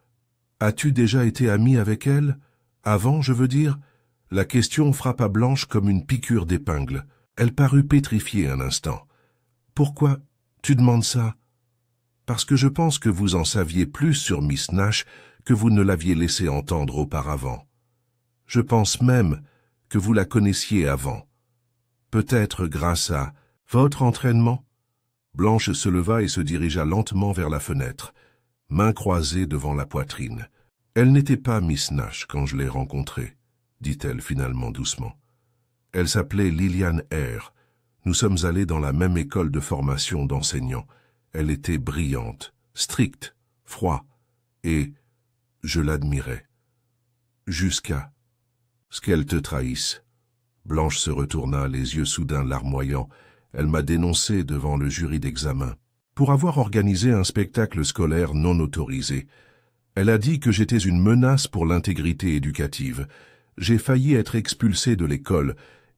[SPEAKER 1] as-tu déjà été amie avec elle? Avant, je veux dire ?» La question frappa Blanche comme une piqûre d'épingle. Elle parut pétrifiée un instant. « Pourquoi tu demandes ça? » « Parce que je pense que vous en saviez plus sur Miss Nash que vous ne l'aviez laissé entendre auparavant. Je pense même que vous la connaissiez avant. Peut-être grâce à votre entraînement. » Blanche se leva et se dirigea lentement vers la fenêtre, mains croisées devant la poitrine. « Elle n'était pas Miss Nash quand je l'ai rencontrée, » dit-elle finalement doucement. « Elle s'appelait Lillian Eyre. Nous sommes allés dans la même école de formation d'enseignants. Elle était brillante, stricte, froide, et je l'admirais. Jusqu'à ce qu'elle te trahisse. » Blanche se retourna, les yeux soudain larmoyants. Elle m'a dénoncé devant le jury d'examen pour avoir organisé un spectacle scolaire non autorisé. Elle a dit que j'étais une menace pour l'intégrité éducative. J'ai failli être expulsé de l'école,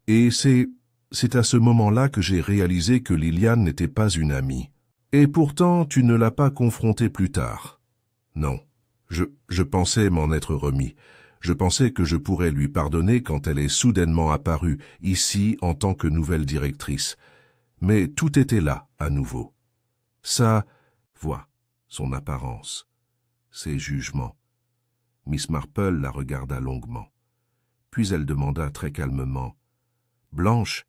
[SPEAKER 1] et c'est à ce moment-là que j'ai réalisé que Liliane n'était pas une amie. Et pourtant, tu ne l'as pas confrontée plus tard. Non, je pensais m'en être remis. Je pensais que je pourrais lui pardonner quand elle est soudainement apparue, ici, en tant que nouvelle directrice. Mais tout était là, à nouveau. Sa voix, son apparence, ses jugements. Miss Marple la regarda longuement. Puis elle demanda très calmement, « Blanche,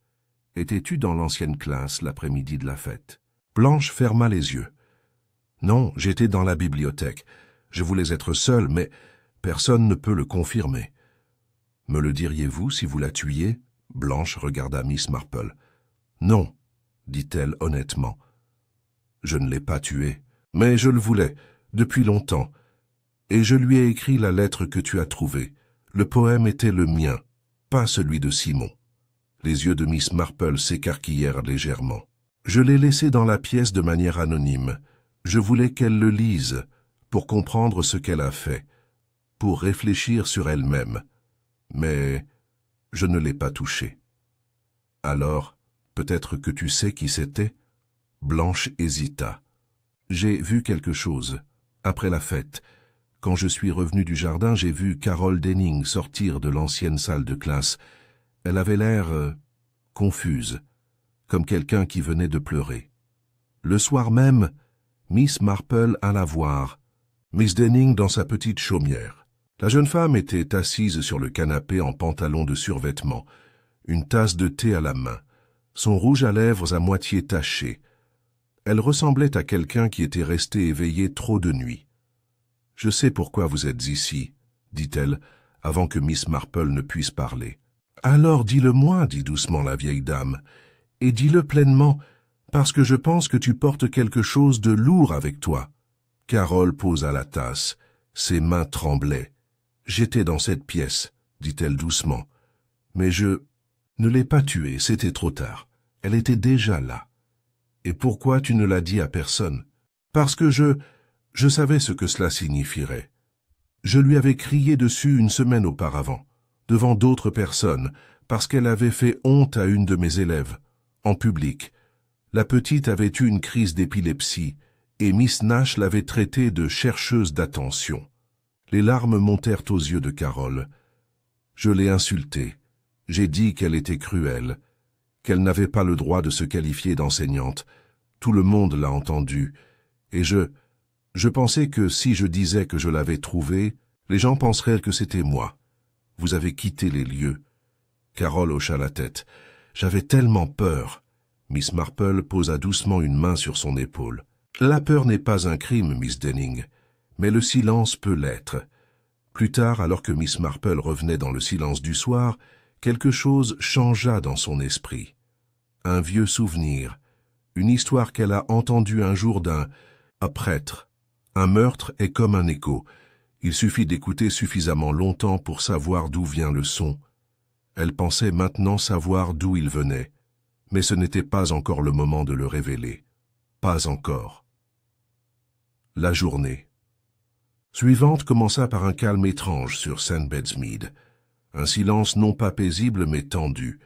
[SPEAKER 1] étais-tu dans l'ancienne classe l'après-midi de la fête ?» Blanche ferma les yeux. « Non, j'étais dans la bibliothèque. Je voulais être seule, mais personne ne peut le confirmer. »« Me le diriez-vous si vous la tuiez ?» Blanche regarda Miss Marple. « Non, » dit-elle honnêtement. « Je ne l'ai pas tuée, mais je le voulais, depuis longtemps. Et je lui ai écrit la lettre que tu as trouvée. Le poème était le mien, pas celui de Simon. » Les yeux de Miss Marple s'écarquillèrent légèrement. « Je l'ai laissé dans la pièce de manière anonyme. Je voulais qu'elle le lise, pour comprendre ce qu'elle a fait, pour réfléchir sur elle-même. Mais je ne l'ai pas touchée. » « Alors, peut-être que tu sais qui c'était ?» Blanche hésita. « J'ai vu quelque chose. Après la fête, quand je suis revenu du jardin, j'ai vu Carol Denning sortir de l'ancienne salle de classe. Elle avait l'air confuse, comme quelqu'un qui venait de pleurer. Le soir même, Miss Marple alla voir Miss Denning dans sa petite chaumière. La jeune femme était assise sur le canapé en pantalon de survêtement, une tasse de thé à la main, son rouge à lèvres à moitié taché. Elle ressemblait à quelqu'un qui était resté éveillé trop de nuit. « Je sais pourquoi vous êtes ici, » dit-elle, avant que Miss Marple ne puisse parler. « Alors dis-le-moi, » dit doucement la vieille dame, « et dis-le pleinement, parce que je pense que tu portes quelque chose de lourd avec toi. » Carole posa la tasse. Ses mains tremblaient. « J'étais dans cette pièce, » dit-elle doucement. « Mais je ne l'ai pas tuée, c'était trop tard. Elle était déjà là. Et pourquoi tu ne l'as dit à personne? Parce que je savais ce que cela signifierait. Je lui avais crié dessus une semaine auparavant, devant d'autres personnes, parce qu'elle avait fait honte à une de mes élèves, en public. La petite avait eu une crise d'épilepsie, et Miss Nash l'avait traitée de chercheuse d'attention. Les larmes montèrent aux yeux de Carole. Je l'ai insultée. J'ai dit qu'elle était cruelle, qu'elle n'avait pas le droit de se qualifier d'enseignante. Tout le monde l'a entendu, et je pensais que si je disais que je l'avais trouvée, les gens penseraient que c'était moi. Vous avez quitté les lieux. » Carole hocha la tête. « J'avais tellement peur. » Miss Marple posa doucement une main sur son épaule. « La peur n'est pas un crime, Miss Denning, mais le silence peut l'être. » Plus tard, alors que Miss Marple revenait dans le silence du soir, quelque chose changea dans son esprit. Un vieux souvenir, une histoire qu'elle a entendue un jour d'un prêtre. Un meurtre est comme un écho. Il suffit d'écouter suffisamment longtemps pour savoir d'où vient le son. Elle pensait maintenant savoir d'où il venait, mais ce n'était pas encore le moment de le révéler. Pas encore. La journée suivante commença par un calme étrange sur St. Bedsmead. Un silence non pas paisible mais tendu,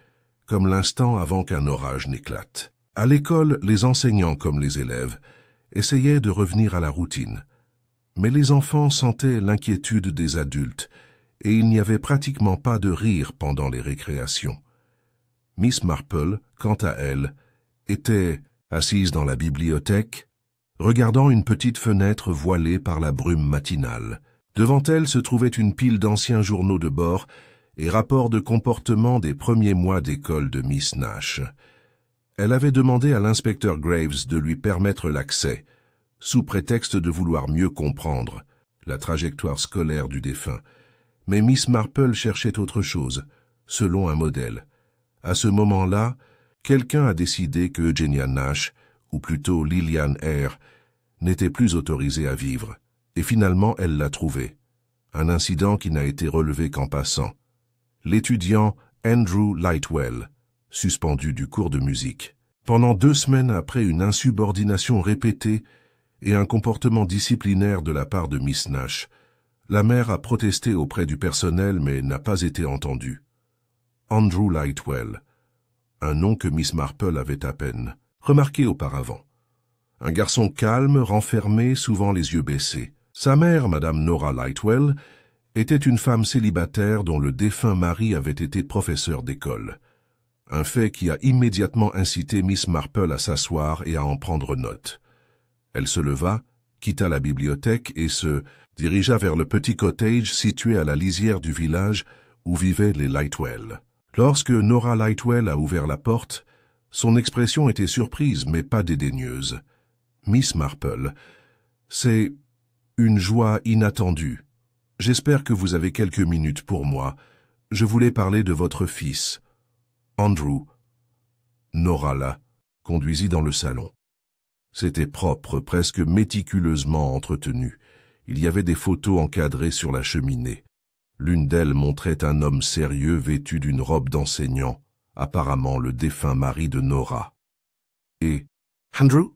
[SPEAKER 1] comme l'instant avant qu'un orage n'éclate. À l'école, les enseignants comme les élèves essayaient de revenir à la routine. Mais les enfants sentaient l'inquiétude des adultes, et il n'y avait pratiquement pas de rire pendant les récréations. Miss Marple, quant à elle, était assise dans la bibliothèque, regardant une petite fenêtre voilée par la brume matinale. Devant elle se trouvait une pile d'anciens journaux de bord et rapports de comportement des premiers mois d'école de Miss Nash. Elle avait demandé à l'inspecteur Graves de lui permettre l'accès, sous prétexte de vouloir mieux comprendre la trajectoire scolaire du défunt. Mais Miss Marple cherchait autre chose, selon un modèle. À ce moment-là, quelqu'un a décidé que Eugenia Nash, ou plutôt Lillian Eyre, n'était plus autorisée à vivre, et finalement elle l'a trouvée. Un incident qui n'a été relevé qu'en passant. L'étudiant Andrew Lightwell, suspendu du cours de musique. Pendant 2 semaines après une insubordination répétée et un comportement disciplinaire de la part de Miss Nash, la mère a protesté auprès du personnel mais n'a pas été entendue. Andrew Lightwell, un nom que Miss Marple avait à peine remarqué auparavant. Un garçon calme, renfermé, souvent les yeux baissés. Sa mère, Madame Nora Lightwell, était une femme célibataire dont le défunt mari avait été professeur d'école. Un fait qui a immédiatement incité Miss Marple à s'asseoir et à en prendre note. Elle se leva, quitta la bibliothèque et se dirigea vers le petit cottage situé à la lisière du village où vivaient les Lightwell. Lorsque Nora Lightwell a ouvert la porte, son expression était surprise mais pas dédaigneuse. « Miss Marple, c'est une joie inattendue. J'espère que vous avez quelques minutes pour moi. Je voulais parler de votre fils, Andrew. » Nora la conduisit dans le salon. C'était propre, presque méticuleusement entretenu. Il y avait des photos encadrées sur la cheminée. L'une d'elles montrait un homme sérieux vêtu d'une robe d'enseignant, apparemment le défunt mari de Nora. « Et Andrew ?»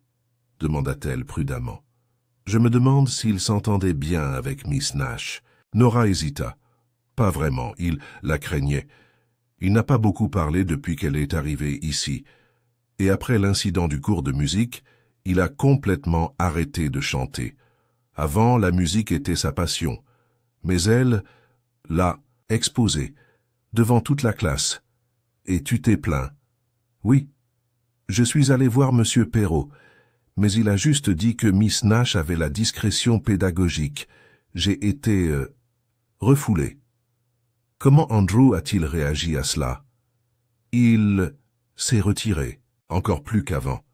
[SPEAKER 1] demanda-t-elle prudemment. « Je me demande s'il s'entendait bien avec Miss Nash. » Nora hésita. Pas vraiment, il la craignait. Il n'a pas beaucoup parlé depuis qu'elle est arrivée ici. Et après l'incident du cours de musique, il a complètement arrêté de chanter. Avant, la musique était sa passion. Mais elle l'a exposée, devant toute la classe. Et tu t'es plaint. Oui. Je suis allé voir Monsieur Perrault, mais il a juste dit que Miss Nash avait la discrétion pédagogique. J'ai été refoulé. Comment Andrew a-t-il réagi à cela? Il s'est retiré, encore plus qu'avant.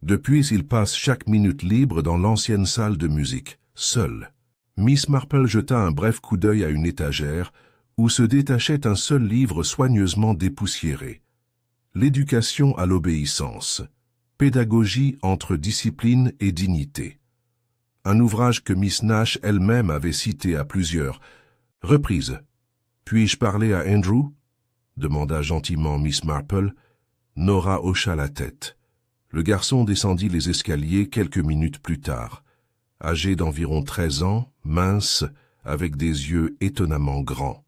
[SPEAKER 1] Depuis, il passe chaque minute libre dans l'ancienne salle de musique, seul. Miss Marple jeta un bref coup d'œil à une étagère où se détachait un seul livre soigneusement dépoussiéré. L'éducation à l'obéissance. Pédagogie entre discipline et dignité. Un ouvrage que Miss Nash elle-même avait cité à plusieurs reprises. « Puis-je parler à Andrew ?» demanda gentiment Miss Marple. Nora hocha la tête. Le garçon descendit les escaliers quelques minutes plus tard. Âgé d'environ 13 ans, mince, avec des yeux étonnamment grands.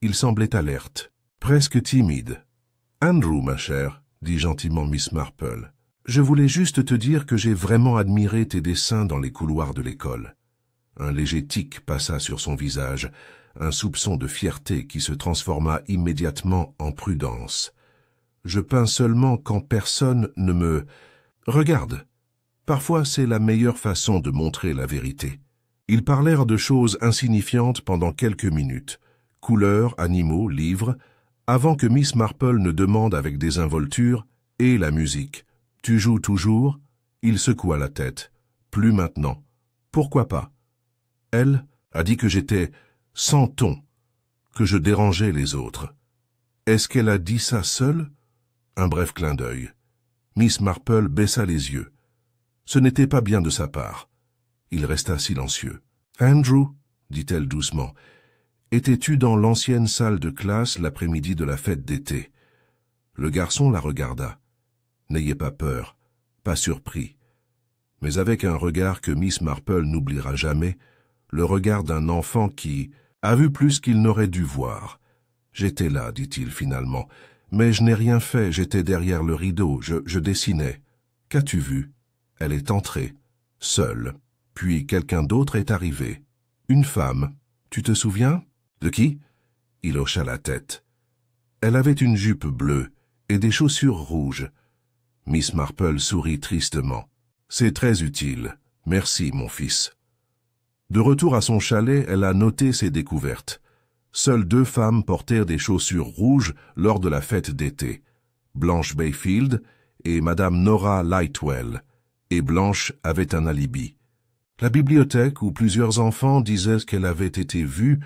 [SPEAKER 1] Il semblait alerte, presque timide. « Andrew, ma chère, » dit gentiment Miss Marple, « je voulais juste te dire que j'ai vraiment admiré tes dessins dans les couloirs de l'école. » Un léger tic passa sur son visage, un soupçon de fierté qui se transforma immédiatement en prudence. « Je peins seulement quand personne ne me regarde. Parfois, c'est la meilleure façon de montrer la vérité. » Ils parlèrent de choses insignifiantes pendant quelques minutes. Couleurs, animaux, livres, avant que Miss Marple ne demande avec désinvolture « Et la musique? Tu joues toujours ?» Il secoua la tête. « Plus maintenant. Pourquoi pas? » Elle a dit que j'étais sans ton, que je dérangeais les autres. Est-ce qu'elle a dit ça seule? Un bref clin d'œil. Miss Marple baissa les yeux. Ce n'était pas bien de sa part. Il resta silencieux. « Andrew, » dit-elle doucement, « étais-tu dans l'ancienne salle de classe l'après-midi de la fête d'été ?» Le garçon la regarda. « N'ayez pas peur, pas surpris. » Mais avec un regard que Miss Marple n'oubliera jamais, le regard d'un enfant qui a vu plus qu'il n'aurait dû voir. « J'étais là, dit-il finalement, mais je n'ai rien fait, j'étais derrière le rideau, je dessinais. Qu'as-tu vu? » Elle est entrée, seule. Puis quelqu'un d'autre est arrivé. Une femme. Tu te souviens? De qui? Il hocha la tête. Elle avait une jupe bleue et des chaussures rouges. Miss Marple sourit tristement. C'est très utile. Merci, mon fils. De retour à son chalet, elle a noté ses découvertes. Seules 2 femmes portèrent des chaussures rouges lors de la fête d'été. Blanche Bayfield et Madame Nora Lightwell. Et Blanche avait un alibi. La bibliothèque, où plusieurs enfants disaient qu'elle avait été vue,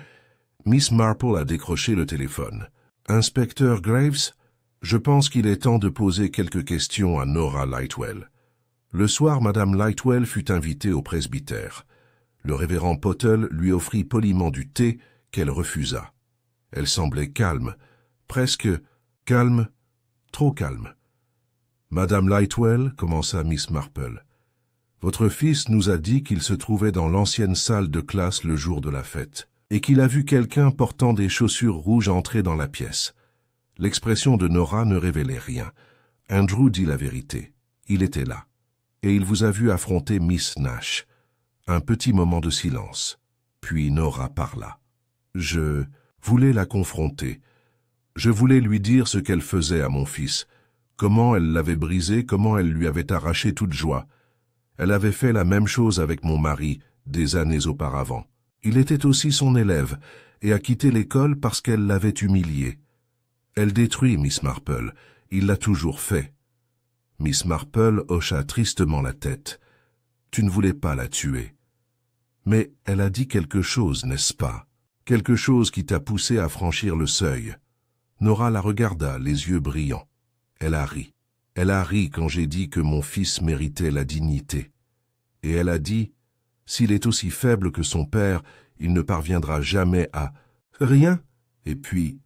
[SPEAKER 1] Miss Marple a décroché le téléphone. « Inspecteur Graves, je pense qu'il est temps de poser quelques questions à Nora Lightwell. » Le soir, Madame Lightwell fut invitée au presbytère. Le révérend Pottle lui offrit poliment du thé qu'elle refusa. Elle semblait calme, presque calme, trop calme. « Madame Lightwell, commença Miss Marple, votre fils nous a dit qu'il se trouvait dans l'ancienne salle de classe le jour de la fête, et qu'il a vu quelqu'un portant des chaussures rouges entrer dans la pièce. L'expression de Nora ne révélait rien. Andrew dit la vérité. Il était là. Et il vous a vu affronter Miss Nash. Un petit moment de silence. Puis Nora parla. Je voulais la confronter. Je voulais lui dire ce qu'elle faisait à mon fils, comment elle l'avait brisé, comment elle lui avait arraché toute joie. Elle avait fait la même chose avec mon mari des années auparavant. Il était aussi son élève et a quitté l'école parce qu'elle l'avait humilié. Elle détruit Miss Marple, il l'a toujours fait. Miss Marple hocha tristement la tête. Tu ne voulais pas la tuer. Mais elle a dit quelque chose, n'est-ce pas? Quelque chose qui t'a poussé à franchir le seuil. Nora la regarda, les yeux brillants. Elle a ri. Elle a ri quand j'ai dit que mon fils méritait la dignité. Et elle a dit, s'il est aussi faible que son père, il ne parviendra jamais à... Rien. Et puis,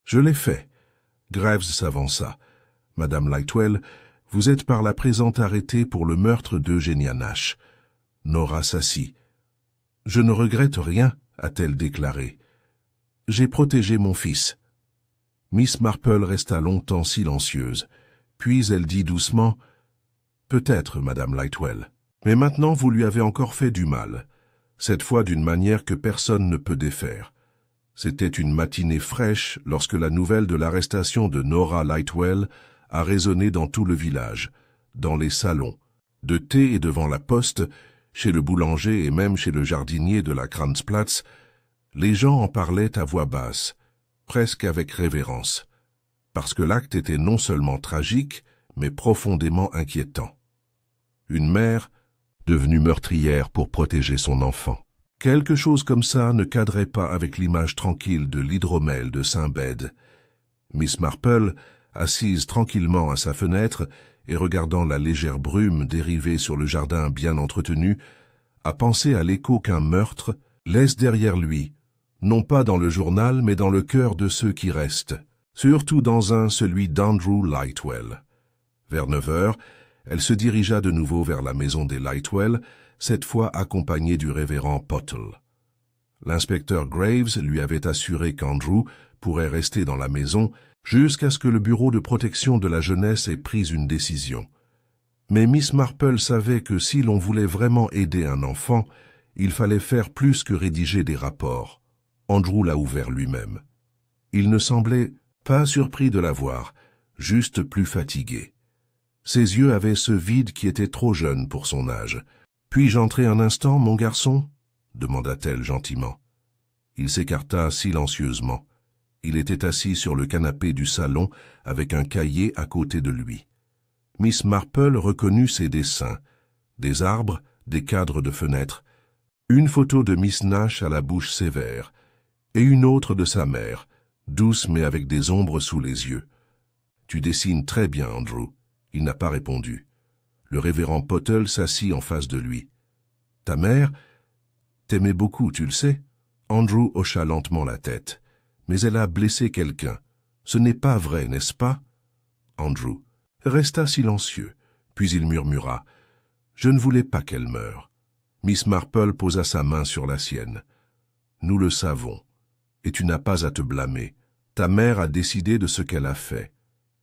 [SPEAKER 1] je l'ai fait. Graves s'avança. Madame Lightwell, vous êtes par la présente arrêtée pour le meurtre d'Eugenia Nash. Nora s'assit. Je ne regrette rien, a-t-elle déclaré. J'ai protégé mon fils. Miss Marple resta longtemps silencieuse. Puis elle dit doucement, « Peut-être, Madame Lightwell. Mais maintenant vous lui avez encore fait du mal. Cette fois d'une manière que personne ne peut défaire. C'était une matinée fraîche lorsque la nouvelle de l'arrestation de Nora Lightwell a résonné dans tout le village, dans les salons, de thé et devant la poste, chez le boulanger et même chez le jardinier de la Kranzplatz. Les gens en parlaient à voix basse, presque avec révérence, parce que l'acte était non seulement tragique, mais profondément inquiétant. Une mère devenue meurtrière pour protéger son enfant. Quelque chose comme ça ne cadrait pas avec l'image tranquille de l'hydromel de Saint-Bède. Miss Marple, assise tranquillement à sa fenêtre et regardant la légère brume dériver sur le jardin bien entretenu, a pensé à l'écho qu'un meurtre laisse derrière lui, non pas dans le journal, mais dans le cœur de ceux qui restent, surtout dans celui d'Andrew Lightwell. Vers 9 heures, elle se dirigea de nouveau vers la maison des Lightwell, cette fois accompagnée du révérend Pottle. L'inspecteur Graves lui avait assuré qu'Andrew pourrait rester dans la maison jusqu'à ce que le bureau de protection de la jeunesse ait pris une décision. Mais Miss Marple savait que si l'on voulait vraiment aider un enfant, il fallait faire plus que rédiger des rapports. Andrew l'a ouvert lui-même. Il ne semblait pas surpris de la voir, juste plus fatigué. Ses yeux avaient ce vide qui était trop jeune pour son âge. « Puis-je entrer un instant, mon garçon » demanda-t-elle gentiment. Il s'écarta silencieusement. Il était assis sur le canapé du salon avec un cahier à côté de lui. Miss Marple reconnut ses dessins, des arbres, des cadres de fenêtres, une photo de Miss Nash à la bouche sévère, et une autre de sa mère, douce mais avec des ombres sous les yeux. « Tu dessines très bien, Andrew. » Il n'a pas répondu. Le révérend Pottle s'assit en face de lui. « Ta mère t'aimait beaucoup, tu le sais ?» Andrew hocha lentement la tête. « Mais elle a blessé quelqu'un. Ce n'est pas vrai, n'est-ce pas ?» Andrew resta silencieux, puis il murmura. « Je ne voulais pas qu'elle meure. » Miss Marple posa sa main sur la sienne. « Nous le savons, et tu n'as pas à te blâmer. Ta mère a décidé de ce qu'elle a fait.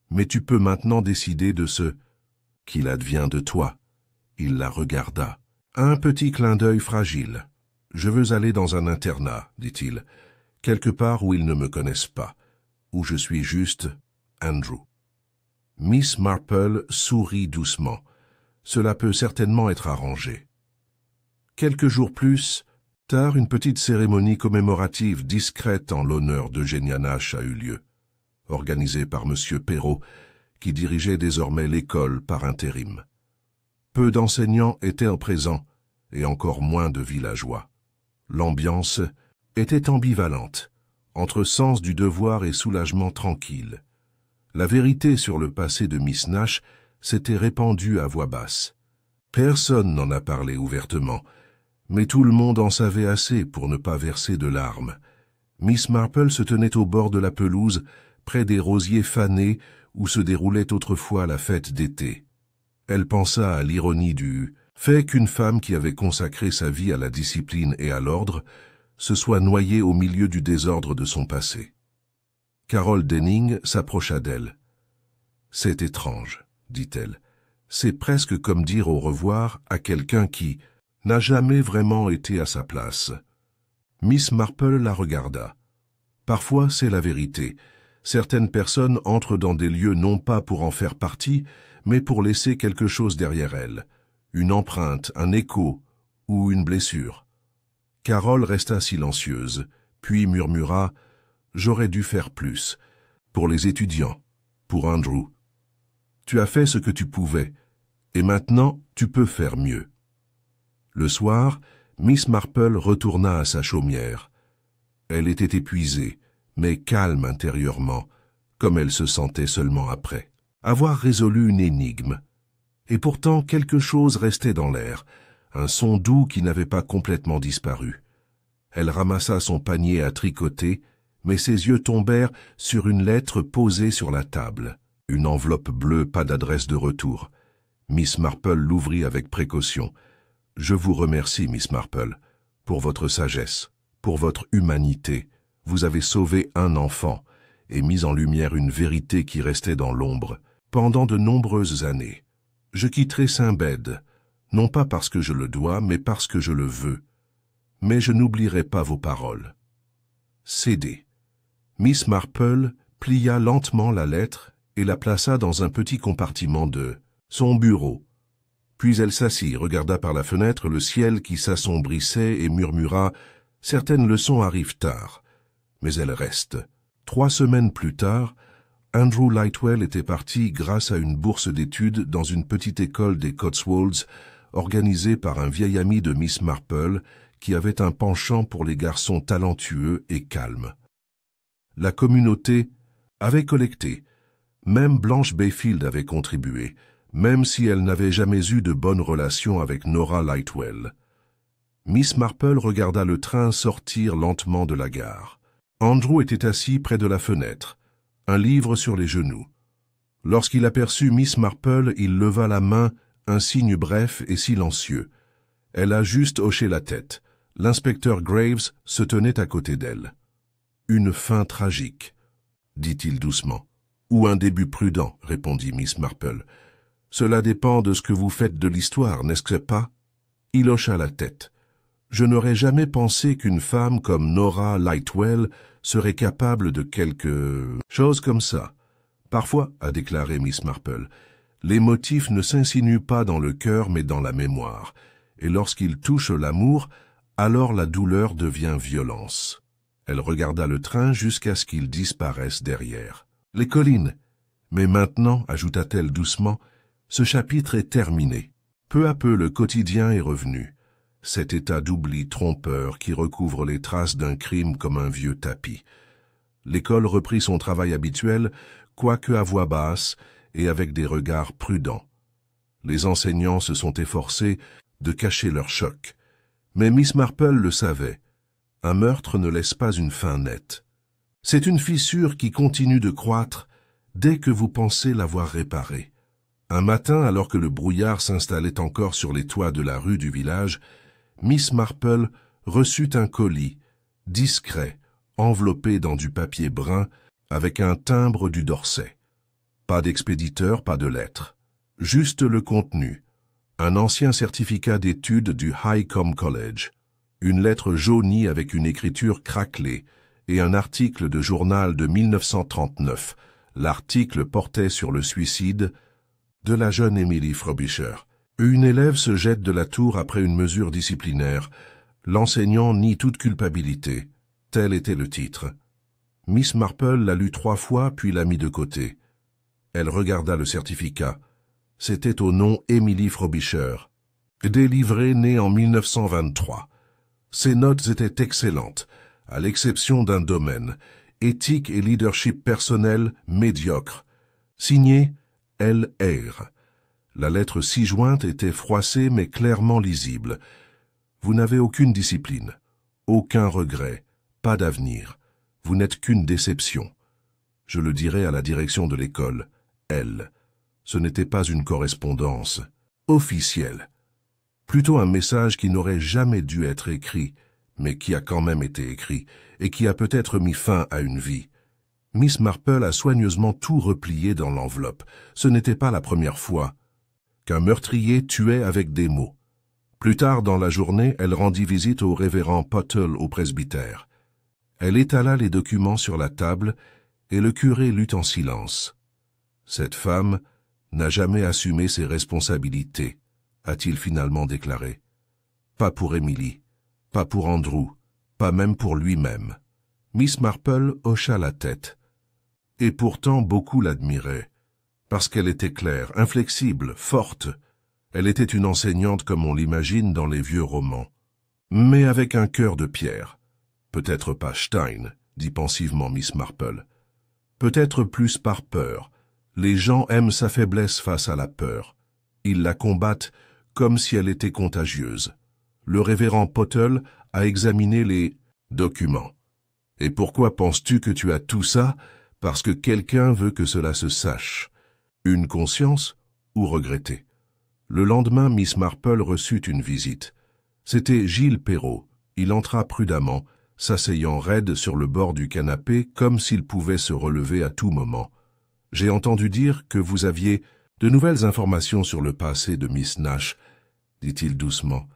[SPEAKER 1] Mais tu peux maintenant décider de ce qu'il advient de toi. » Il la regarda. Un petit clin d'œil fragile. « Je veux aller dans un internat, dit-il, quelque part où ils ne me connaissent pas, où je suis juste Andrew. » Miss Marple sourit doucement. Cela peut certainement être arrangé. Quelques jours plus tard, une petite cérémonie commémorative discrète en l'honneur d'Eugenia Nash a eu lieu, organisée par M. Perrault, qui dirigeait désormais l'école par intérim. Peu d'enseignants étaient en présent, et encore moins de villageois. L'ambiance était ambivalente, entre sens du devoir et soulagement tranquille. La vérité sur le passé de Miss Nash s'était répandue à voix basse. Personne n'en a parlé ouvertement, mais tout le monde en savait assez pour ne pas verser de larmes. Miss Marple se tenait au bord de la pelouse, près des rosiers fanés où se déroulait autrefois la fête d'été. Elle pensa à l'ironie du fait qu'une femme qui avait consacré sa vie à la discipline et à l'ordre se soit noyée au milieu du désordre de son passé. Carol Denning s'approcha d'elle. « C'est étrange, dit-elle. C'est presque comme dire au revoir à quelqu'un qui n'a jamais vraiment été à sa place. » Miss Marple la regarda. Parfois, c'est la vérité. Certaines personnes entrent dans des lieux non pas pour en faire partie, mais pour laisser quelque chose derrière elles, une empreinte, un écho ou une blessure. Carol resta silencieuse, puis murmura « J'aurais dû faire plus. Pour les étudiants, pour Andrew. Tu as fait ce que tu pouvais, et maintenant tu peux faire mieux. » Le soir, Miss Marple retourna à sa chaumière. Elle était épuisée, mais calme intérieurement, comme elle se sentait seulement après avoir résolu une énigme. Et pourtant quelque chose restait dans l'air, un son doux qui n'avait pas complètement disparu. Elle ramassa son panier à tricoter, mais ses yeux tombèrent sur une lettre posée sur la table. Une enveloppe bleue, pas d'adresse de retour. Miss Marple l'ouvrit avec précaution. « Je vous remercie, Miss Marple, pour votre sagesse, pour votre humanité. Vous avez sauvé un enfant et mis en lumière une vérité qui restait dans l'ombre pendant de nombreuses années. Je quitterai Saint-Bède, non pas parce que je le dois, mais parce que je le veux. Mais je n'oublierai pas vos paroles. C.D. » Miss Marple plia lentement la lettre et la plaça dans un petit compartiment de son bureau. Puis elle s'assit, regarda par la fenêtre le ciel qui s'assombrissait et murmura « Certaines leçons arrivent tard, mais elles restent. » 3 semaines plus tard, Andrew Lightwell était parti grâce à une bourse d'études dans une petite école des Cotswolds organisée par un vieil ami de Miss Marple qui avait un penchant pour les garçons talentueux et calmes. La communauté avait collecté. Même Blanche Bayfield avait contribué, même si elle n'avait jamais eu de bonnes relations avec Nora Lightwell. Miss Marple regarda le train sortir lentement de la gare. Andrew était assis près de la fenêtre, un livre sur les genoux. Lorsqu'il aperçut Miss Marple, il leva la main, un signe bref et silencieux. Elle a juste hoché la tête. L'inspecteur Graves se tenait à côté d'elle. « Une fin tragique, » dit-il doucement. « Ou un début prudent, » répondit Miss Marple. « Cela dépend de ce que vous faites de l'histoire, n'est-ce pas ?» Il hocha la tête. « Je n'aurais jamais pensé qu'une femme comme Nora Lightwell serait capable de quelque chose comme ça. Parfois, » a déclaré Miss Marple, « les motifs ne s'insinuent pas dans le cœur mais dans la mémoire, et lorsqu'ils touchent l'amour, alors la douleur devient violence. » Elle regarda le train jusqu'à ce qu'il disparaisse derrière. « Les collines. Mais maintenant, ajouta-t-elle doucement, ce chapitre est terminé. Peu à peu, le quotidien est revenu. Cet état d'oubli trompeur qui recouvre les traces d'un crime comme un vieux tapis. L'école reprit son travail habituel, quoique à voix basse et avec des regards prudents. Les enseignants se sont efforcés de cacher leur choc. Mais Miss Marple le savait. Un meurtre ne laisse pas une fin nette. C'est une fissure qui continue de croître dès que vous pensez l'avoir réparée. Un matin, alors que le brouillard s'installait encore sur les toits de la rue du village, Miss Marple reçut un colis, discret, enveloppé dans du papier brun, avec un timbre du Dorset. Pas d'expéditeur, pas de lettre. Juste le contenu. Un ancien certificat d'études du Highcombe College. Une lettre jaunie avec une écriture craquelée et un article de journal de 1939. L'article portait sur le suicide de la jeune Emily Frobisher. Une élève se jette de la tour après une mesure disciplinaire. L'enseignant nie toute culpabilité. Tel était le titre. Miss Marple la lut 3 fois puis la mit de côté. Elle regarda le certificat. C'était au nom Emily Frobisher. Délivrée née en 1923. Ses notes étaient excellentes, à l'exception d'un domaine, éthique et leadership personnel médiocre. Signé L. Eyre. La lettre ci-jointe était froissée mais clairement lisible. Vous n'avez aucune discipline, aucun regret, pas d'avenir. Vous n'êtes qu'une déception. Je le dirai à la direction de l'école. Elle. Ce n'était pas une correspondance officielle. Plutôt un message qui n'aurait jamais dû être écrit, mais qui a quand même été écrit, et qui a peut-être mis fin à une vie. Miss Marple a soigneusement tout replié dans l'enveloppe. Ce n'était pas la première fois qu'un meurtrier tuait avec des mots. Plus tard dans la journée, elle rendit visite au révérend Pottle au presbytère. Elle étala les documents sur la table, et le curé lut en silence. Cette femme n'a jamais assumé ses responsabilités, a-t-il finalement déclaré. Pas pour Émilie, Pas pour Andrew, pas même pour lui-même. Miss Marple hocha la tête. Et pourtant beaucoup l'admiraient, parce qu'elle était claire, inflexible, forte. Elle était une enseignante comme on l'imagine dans les vieux romans, mais avec un cœur de pierre. Peut-être pas Stein, dit pensivement Miss Marple. Peut-être plus par peur. Les gens aiment sa faiblesse face à la peur. Ils la combattent comme si elle était contagieuse. Le révérend Pottle a examiné les documents. Et pourquoi penses-tu que tu as tout ça? Parce que quelqu'un veut que cela se sache. Une conscience ou regretter? Le lendemain, Miss Marple reçut une visite. C'était Gilles Perrault. Il entra prudemment, s'asseyant raide sur le bord du canapé comme s'il pouvait se relever à tout moment. « J'ai entendu dire que vous aviez de nouvelles informations sur le passé de Miss Nash, » dit-il doucement.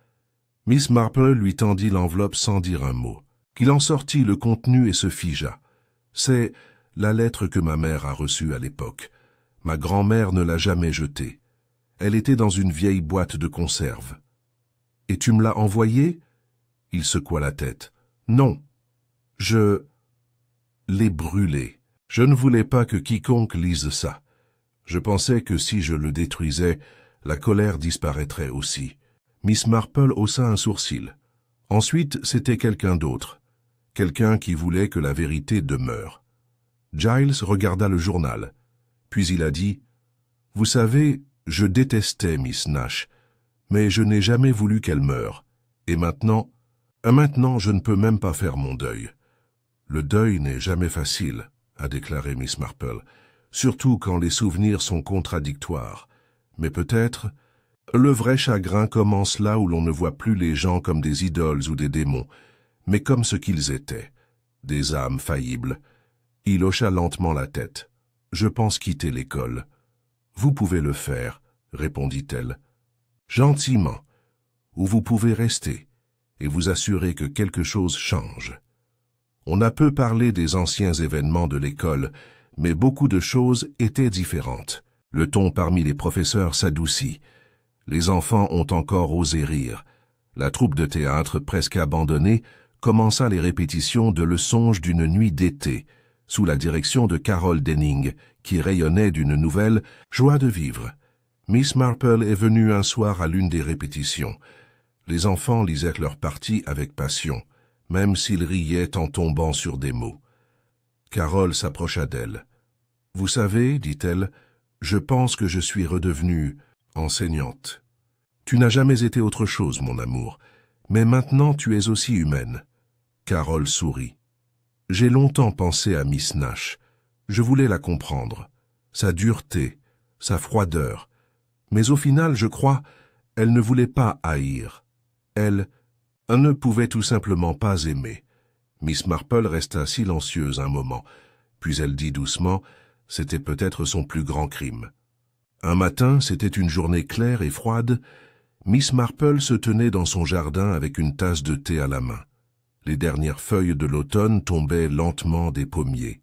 [SPEAKER 1] Miss Marple lui tendit l'enveloppe sans dire un mot. Qu'il en sortit le contenu et se figea. « C'est la lettre que ma mère a reçue à l'époque. Ma grand-mère ne l'a jamais jetée. Elle était dans une vieille boîte de conserve. »« Et tu me l'as envoyée ?» Il secoua la tête. « Non. Je l'ai brûlée. Je ne voulais pas que quiconque lise ça. Je pensais que si je le détruisais, la colère disparaîtrait aussi. » Miss Marple haussa un sourcil. Ensuite, c'était quelqu'un d'autre. Quelqu'un qui voulait que la vérité demeure. Giles regarda le journal. Puis il a dit « Vous savez, je détestais Miss Nash, mais je n'ai jamais voulu qu'elle meure. Et maintenant, je ne peux même pas faire mon deuil. » « Le deuil n'est jamais facile, » a déclaré Miss Marple, « surtout quand les souvenirs sont contradictoires. Mais peut-être, le vrai chagrin commence là où l'on ne voit plus les gens comme des idoles ou des démons, mais comme ce qu'ils étaient, des âmes faillibles. » Il hocha lentement la tête. « Je pense quitter l'école. »« Vous pouvez le faire, » répondit-elle. « Gentiment. Ou vous pouvez rester et vous assurer que quelque chose change. » On a peu parlé des anciens événements de l'école, mais beaucoup de choses étaient différentes. Le ton parmi les professeurs s'adoucit. Les enfants ont encore osé rire. La troupe de théâtre, presque abandonnée, commença les répétitions de Le songe d'une nuit d'été, sous la direction de Carol Denning, qui rayonnait d'une nouvelle joie de vivre. Miss Marple est venue un soir à l'une des répétitions. Les enfants lisaient leur partie avec passion, même s'ils riaient en tombant sur des mots. Carol s'approcha d'elle. « Vous savez, dit-elle, je pense que je suis redevenue enseignante. Tu n'as jamais été autre chose, mon amour, mais maintenant tu es aussi humaine. » Carol sourit. « J'ai longtemps pensé à Miss Nash. Je voulais la comprendre, sa dureté, sa froideur. Mais au final, je crois, elle ne voulait pas haïr. Elle ne pouvait tout simplement pas aimer. » Miss Marple resta silencieuse un moment, puis elle dit doucement, c'était peut-être son plus grand crime. Un matin, c'était une journée claire et froide, Miss Marple se tenait dans son jardin avec une tasse de thé à la main. Les dernières feuilles de l'automne tombaient lentement des pommiers.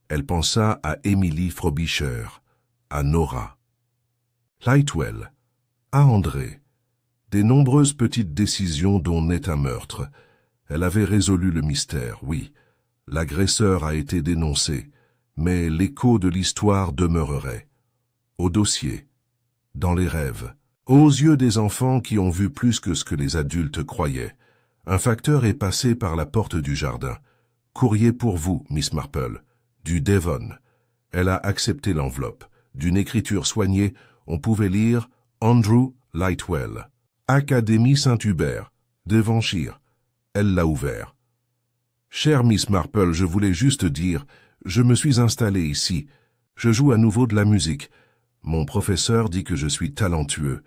[SPEAKER 1] Elle pensa à Emily Frobisher, à Nora, Lightwell, à André. Des nombreuses petites décisions dont naît un meurtre. Elle avait résolu le mystère, oui. L'agresseur a été dénoncé, mais l'écho de l'histoire demeurerait. Au dossier, dans les rêves, aux yeux des enfants qui ont vu plus que ce que les adultes croyaient. Un facteur est passé par la porte du jardin. « Courrier pour vous, Miss Marple, du Devon. » Elle a accepté l'enveloppe. D'une écriture soignée, on pouvait lire « Andrew Lightwell. » Académie Saint-Hubert, Devonshire. Elle l'a ouvert. « Chère Miss Marple, je voulais juste dire, je me suis installée ici. Je joue à nouveau de la musique. Mon professeur dit que je suis talentueux.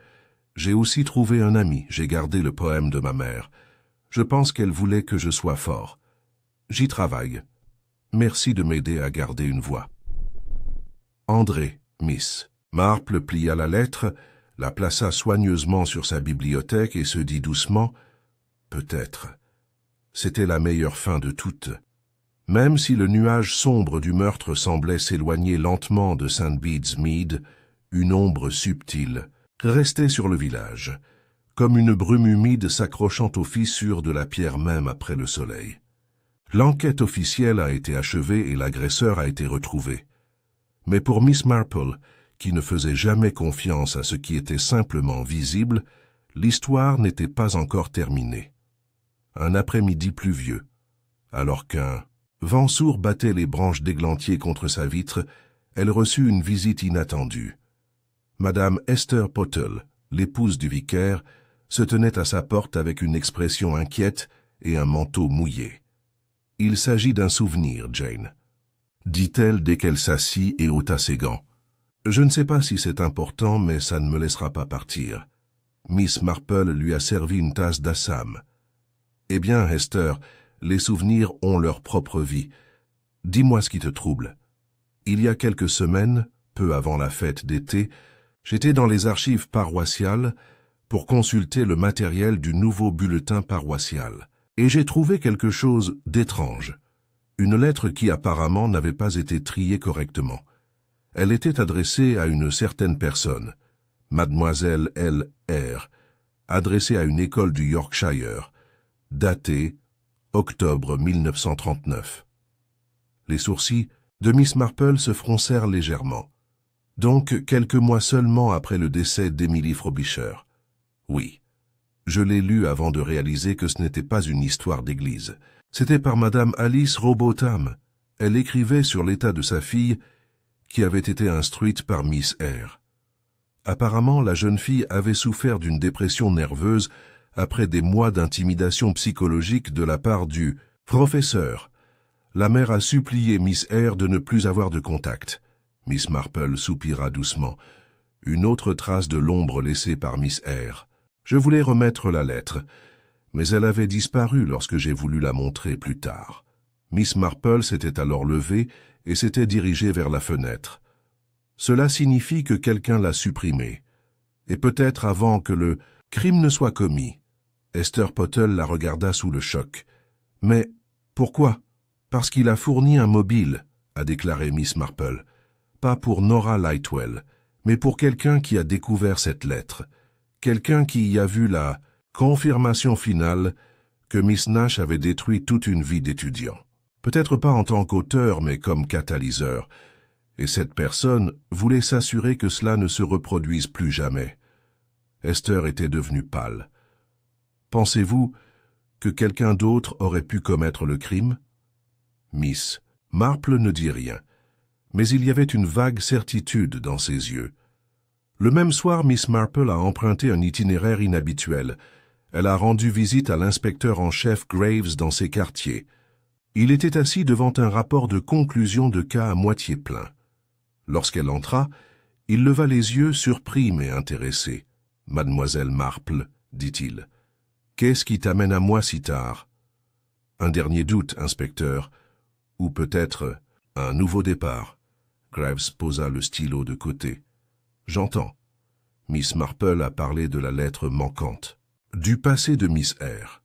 [SPEAKER 1] J'ai aussi trouvé un ami, j'ai gardé le poème de ma mère. Je pense qu'elle voulait que je sois fort. J'y travaille. Merci de m'aider à garder une voix. André, Miss. » Marple plia la lettre, la plaça soigneusement sur sa bibliothèque et se dit doucement « Peut-être. » C'était la meilleure fin de toutes. Même si le nuage sombre du meurtre semblait s'éloigner lentement de St. Bede's Mead, une ombre subtile restait sur le village, comme une brume humide s'accrochant aux fissures de la pierre même après le soleil. L'enquête officielle a été achevée et l'agresseur a été retrouvé. Mais pour Miss Marple, qui ne faisait jamais confiance à ce qui était simplement visible, l'histoire n'était pas encore terminée. Un après-midi pluvieux, alors qu'un vent sourd battait les branches d'églantier contre sa vitre, elle reçut une visite inattendue. Madame Esther Pottle, l'épouse du vicaire, se tenait à sa porte avec une expression inquiète et un manteau mouillé. « Il s'agit d'un souvenir, Jane, » dit-elle dès qu'elle s'assit et ôta ses gants. « Je ne sais pas si c'est important, mais ça ne me laissera pas partir. » Miss Marple lui a servi une tasse d'Assam. « Eh bien, Esther, les souvenirs ont leur propre vie. Dis-moi ce qui te trouble. » Il y a quelques semaines, peu avant la fête d'été, j'étais dans les archives paroissiales pour consulter le matériel du nouveau bulletin paroissial. Et j'ai trouvé quelque chose d'étrange. Une lettre qui apparemment n'avait pas été triée correctement. Elle était adressée à une certaine personne, Mademoiselle L.R., adressée à une école du Yorkshire, datée octobre 1939. Les sourcils de Miss Marple se froncèrent légèrement. Donc, quelques mois seulement après le décès d'Emily Frobisher. Oui. Je l'ai lu avant de réaliser que ce n'était pas une histoire d'église. C'était par Madame Alice Robotham. Elle écrivait sur l'état de sa fille, qui avait été instruite par Miss R. Apparemment, la jeune fille avait souffert d'une dépression nerveuse après des mois d'intimidation psychologique de la part du professeur. La mère a supplié Miss R de ne plus avoir de contact. Miss Marple soupira doucement. Une autre trace de l'ombre laissée par Miss R. Je voulais remettre la lettre, mais elle avait disparu lorsque j'ai voulu la montrer plus tard. Miss Marple s'était alors levée et s'était dirigée vers la fenêtre. Cela signifie que quelqu'un l'a supprimée, et peut-être avant que le crime ne soit commis. Esther Pottle la regarda sous le choc. « Mais pourquoi ? Parce qu'il a fourni un mobile, » a déclaré Miss Marple. « Pas pour Nora Lightwell, mais pour quelqu'un qui a découvert cette lettre. Quelqu'un qui y a vu la confirmation finale que Miss Nash avait détruit toute une vie d'étudiant. Peut-être pas en tant qu'auteur, mais comme catalyseur. Et cette personne voulait s'assurer que cela ne se reproduise plus jamais. » Esther était devenue pâle. « Pensez-vous que quelqu'un d'autre aurait pu commettre le crime ?» Miss Marple ne dit rien, mais il y avait une vague certitude dans ses yeux. Le même soir, Miss Marple a emprunté un itinéraire inhabituel. Elle a rendu visite à l'inspecteur en chef Graves dans ses quartiers. Il était assis devant un rapport de conclusion de cas à moitié plein. Lorsqu'elle entra, il leva les yeux surpris mais intéressé. « Mademoiselle Marple, dit-il, qu'est-ce qui t'amène à moi si tard ?»« Un dernier doute, inspecteur, ou peut-être un nouveau départ. » Graves posa le stylo de côté. « J'entends. » Miss Marple a parlé de la lettre manquante, du passé de Miss R.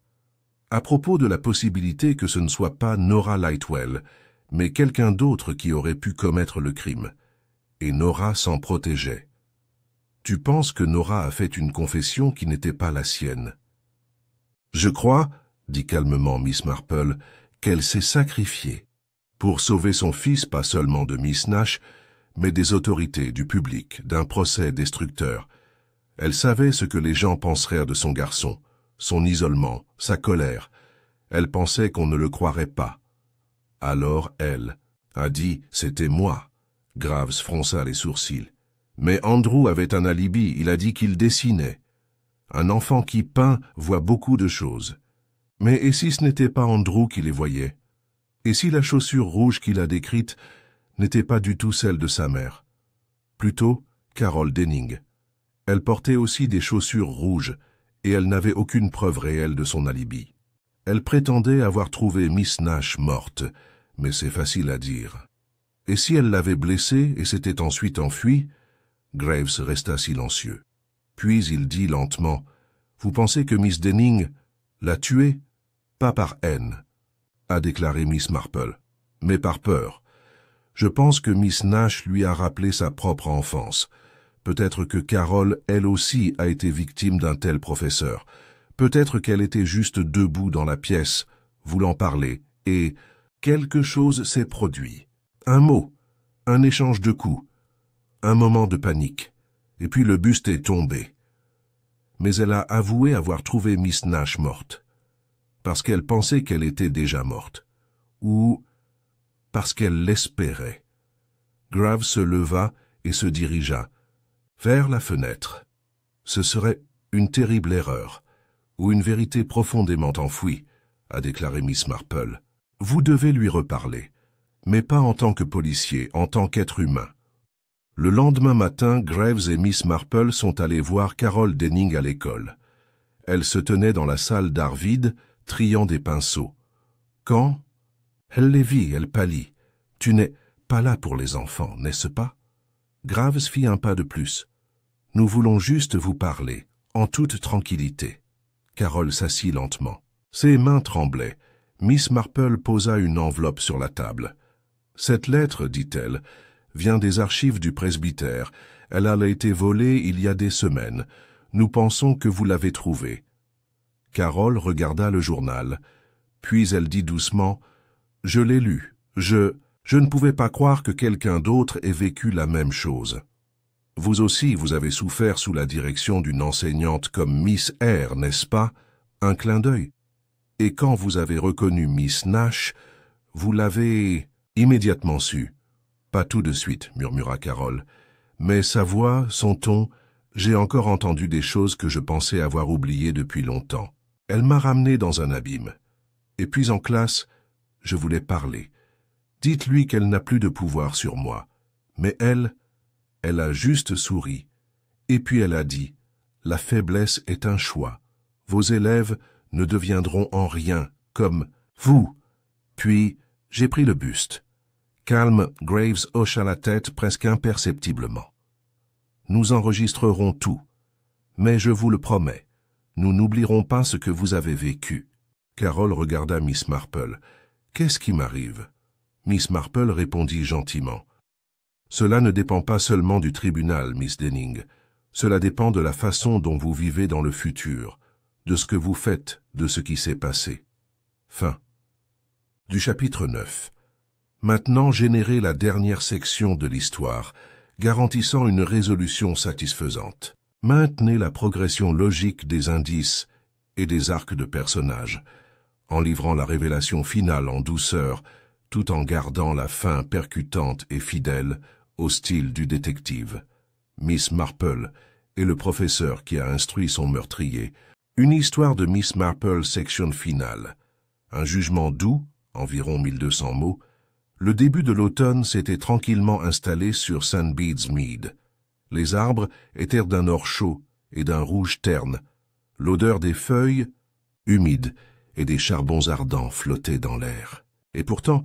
[SPEAKER 1] À propos de la possibilité que ce ne soit pas Nora Lightwell, mais quelqu'un d'autre qui aurait pu commettre le crime. Et Nora s'en protégeait. « Tu penses que Nora a fait une confession qui n'était pas la sienne ?»« Je crois, dit calmement Miss Marple, qu'elle s'est sacrifiée pour sauver son fils pas seulement de Miss Nash, mais des autorités, du public, d'un procès destructeur. Elle savait ce que les gens penseraient de son garçon, son isolement, sa colère. Elle pensait qu'on ne le croirait pas. Alors elle a dit « c'était moi ». Graves fronça les sourcils. Mais Andrew avait un alibi, il a dit qu'il dessinait. Un enfant qui peint voit beaucoup de choses. Mais et si ce n'était pas Andrew qui les voyait? Et si la chaussure rouge qu'il a décrite n'était pas du tout celle de sa mère? Plutôt Carol Denning. Elle portait aussi des chaussures rouges, et elle n'avait aucune preuve réelle de son alibi. Elle prétendait avoir trouvé Miss Nash morte, mais c'est facile à dire. Et si elle l'avait blessée et s'était ensuite enfuie? Graves resta silencieux. Puis il dit lentement, « Vous pensez que Miss Denning l'a tuée? Pas par haine, » a déclaré Miss Marple, « mais par peur. Je pense que Miss Nash lui a rappelé sa propre enfance. Peut-être que Carol, elle aussi, a été victime d'un tel professeur. Peut-être qu'elle était juste debout dans la pièce, voulant parler, et quelque chose s'est produit. Un mot, un échange de coups, un moment de panique, et puis le buste est tombé. Mais elle a avoué avoir trouvé Miss Nash morte, parce qu'elle pensait qu'elle était déjà morte, ou parce qu'elle l'espérait. Graves se leva et se dirigea vers la fenêtre. Ce serait une terrible erreur, ou une vérité profondément enfouie, a déclaré Miss Marple. Vous devez lui reparler, mais pas en tant que policier, en tant qu'être humain. Le lendemain matin, Graves et Miss Marple sont allés voir Carol Denning à l'école. Elle se tenait dans la salle d'art vide, triant des pinceaux. Quand elle les vit, elle pâlit. « Tu n'es pas là pour les enfants, n'est-ce pas ?» Graves fit un pas de plus. « Nous voulons juste vous parler, en toute tranquillité. » Carol s'assit lentement. Ses mains tremblaient. Miss Marple posa une enveloppe sur la table. « Cette lettre, dit-elle, vient des archives du presbytère. Elle a été volée il y a des semaines. Nous pensons que vous l'avez trouvée. » Carol regarda le journal. Puis elle dit doucement, « Je l'ai lu. Je ne pouvais pas croire que quelqu'un d'autre ait vécu la même chose. Vous aussi, vous avez souffert sous la direction d'une enseignante comme Miss Eyre, n'est-ce pas? Un clin d'œil. Et quand vous avez reconnu Miss Nash, vous l'avez immédiatement su. » « Pas tout de suite, murmura Carol. Mais sa voix, son ton, j'ai encore entendu des choses que je pensais avoir oubliées depuis longtemps. Elle m'a ramené dans un abîme. Et puis en classe, je voulais parler. Dites-lui qu'elle n'a plus de pouvoir sur moi. Mais elle a juste souri. Et puis elle a dit, la faiblesse est un choix. Vos élèves ne deviendront en rien comme vous. Puis j'ai pris le buste. Calme, Graves hocha la tête presque imperceptiblement. Nous enregistrerons tout. Mais je vous le promets, nous n'oublierons pas ce que vous avez vécu. Carol regarda Miss Marple. Qu'est-ce qui m'arrive? Miss Marple répondit gentiment. Cela ne dépend pas seulement du tribunal, Miss Denning. Cela dépend de la façon dont vous vivez dans le futur, de ce que vous faites, de ce qui s'est passé. Fin. Du chapitre 9. Maintenant, générez la dernière section de l'histoire, garantissant une résolution satisfaisante. Maintenez la progression logique des indices et des arcs de personnages, en livrant la révélation finale en douceur, tout en gardant la fin percutante et fidèle au style du détective. Miss Marple et le professeur qui a instruit son meurtrier. Une histoire de Miss Marple section finale. Un jugement doux, environ 1200 mots. Le début de l'automne s'était tranquillement installé sur St. Bede's Mead. Les arbres étaient d'un or chaud et d'un rouge terne. L'odeur des feuilles, humide, et des charbons ardents flottait dans l'air. Et pourtant,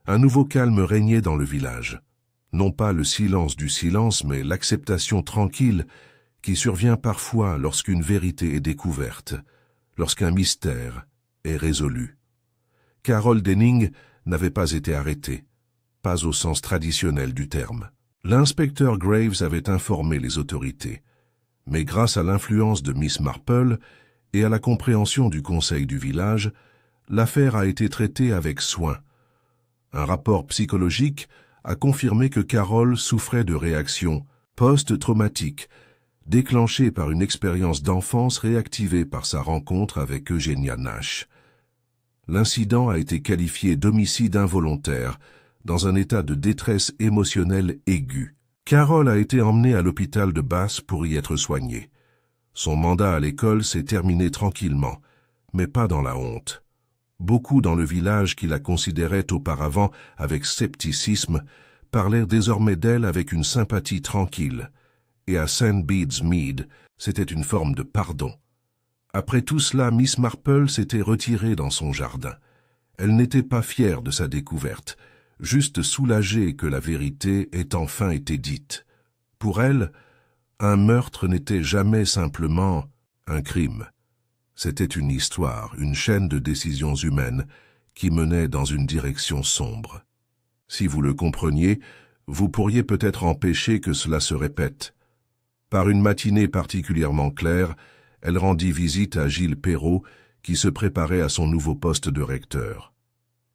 [SPEAKER 1] un nouveau calme régnait dans le village. Non pas le silence du silence, mais l'acceptation tranquille qui survient parfois lorsqu'une vérité est découverte, lorsqu'un mystère est résolu. Carol Denning n'avait pas été arrêtée, pas au sens traditionnel du terme. L'inspecteur Graves avait informé les autorités, mais grâce à l'influence de Miss Marple et à la compréhension du conseil du village, l'affaire a été traitée avec soin. Un rapport psychologique a confirmé que Carol souffrait de réactions post-traumatiques, déclenchées par une expérience d'enfance réactivée par sa rencontre avec Eugenia Nash. L'incident a été qualifié d'homicide involontaire, dans un état de détresse émotionnelle aiguë. Carol a été emmenée à l'hôpital de Bath pour y être soignée. Son mandat à l'école s'est terminé tranquillement, mais pas dans la honte. Beaucoup dans le village qui la considéraient auparavant avec scepticisme parlaient désormais d'elle avec une sympathie tranquille, et à St. Bede's Mead, c'était une forme de pardon. Après tout cela, Miss Marple s'était retirée dans son jardin. Elle n'était pas fière de sa découverte, juste soulagée que la vérité ait enfin été dite. Pour elle, un meurtre n'était jamais simplement un crime. C'était une histoire, une chaîne de décisions humaines qui menait dans une direction sombre. Si vous le compreniez, vous pourriez peut-être empêcher que cela se répète. Par une matinée particulièrement claire, elle rendit visite à Gilles Perrault, qui se préparait à son nouveau poste de recteur.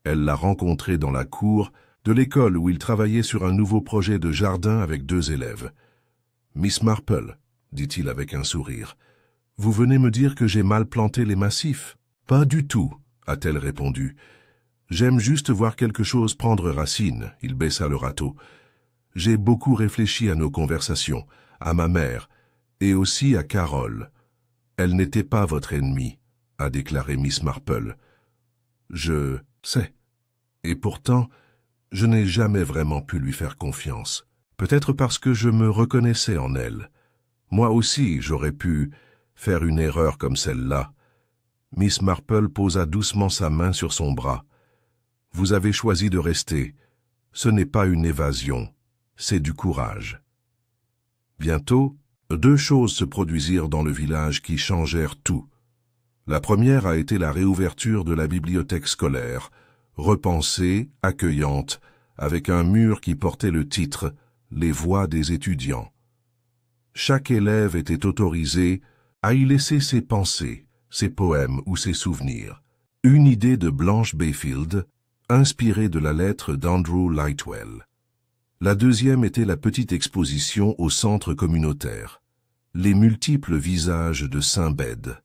[SPEAKER 1] Elle l'a rencontré dans la cour de l'école où il travaillait sur un nouveau projet de jardin avec 2 élèves. « Miss Marple, » dit-il avec un sourire, « vous venez me dire que j'ai mal planté les massifs ?»« Pas du tout, » a-t-elle répondu. « J'aime juste voir quelque chose prendre racine. » Il baissa le râteau. « J'ai beaucoup réfléchi à nos conversations, à ma mère, et aussi à Carole. Elle n'était pas votre ennemie, a déclaré Miss Marple. Je sais. Et pourtant, je n'ai jamais vraiment pu lui faire confiance. Peut-être parce que je me reconnaissais en elle. Moi aussi, j'aurais pu faire une erreur comme celle-là. Miss Marple posa doucement sa main sur son bras. Vous avez choisi de rester. Ce n'est pas une évasion, c'est du courage. Bientôt, 2 choses se produisirent dans le village qui changèrent tout. La première a été la réouverture de la bibliothèque scolaire, repensée, accueillante, avec un mur qui portait le titre « Les voix des étudiants ». Chaque élève était autorisé à y laisser ses pensées, ses poèmes ou ses souvenirs. Une idée de Blanche Bayfield, inspirée de la lettre d'Andrew Lightwell. La deuxième était la petite exposition au centre communautaire, les multiples visages de Saint Bède,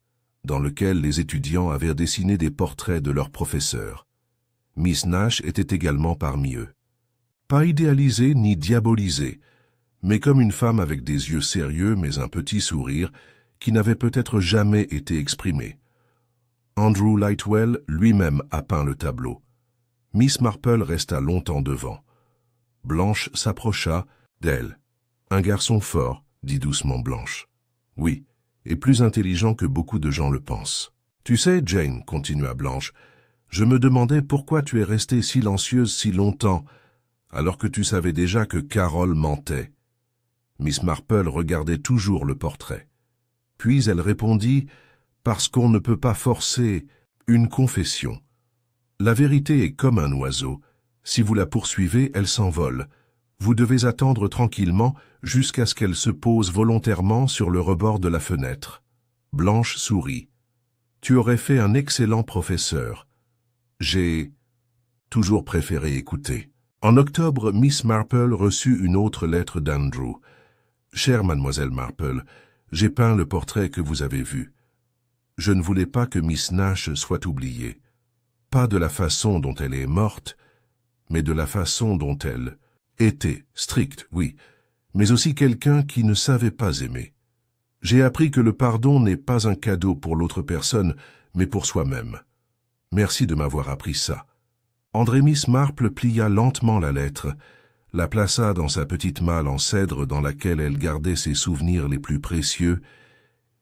[SPEAKER 1] dans lequel les étudiants avaient dessiné des portraits de leurs professeurs. Miss Nash était également parmi eux. Pas idéalisée ni diabolisée, mais comme une femme avec des yeux sérieux mais un petit sourire qui n'avait peut-être jamais été exprimé. Andrew Lightwell lui-même a peint le tableau. Miss Marple resta longtemps devant. Blanche s'approcha d'elle. « Un garçon fort, » dit doucement Blanche. « Oui, et plus intelligent que beaucoup de gens le pensent. »« Tu sais, Jane, » continua Blanche, « je me demandais pourquoi tu es restée silencieuse si longtemps, alors que tu savais déjà que Carole mentait. » Miss Marple regardait toujours le portrait. Puis elle répondit « Parce qu'on ne peut pas forcer une confession. La vérité est comme un oiseau. Si vous la poursuivez, elle s'envole. Vous devez attendre tranquillement jusqu'à ce qu'elle se pose volontairement sur le rebord de la fenêtre. » Blanche sourit. « Tu aurais fait un excellent professeur. J'ai toujours préféré écouter. » En octobre, Miss Marple reçut une autre lettre d'Andrew. « Chère mademoiselle Marple, j'ai peint le portrait que vous avez vu. Je ne voulais pas que Miss Nash soit oubliée. Pas de la façon dont elle est morte, mais de la façon dont elle était, stricte, oui, mais aussi quelqu'un qui ne savait pas aimer. J'ai appris que le pardon n'est pas un cadeau pour l'autre personne, mais pour soi-même. Merci de m'avoir appris ça. » André Miss Marple plia lentement la lettre, la plaça dans sa petite malle en cèdre dans laquelle elle gardait ses souvenirs les plus précieux,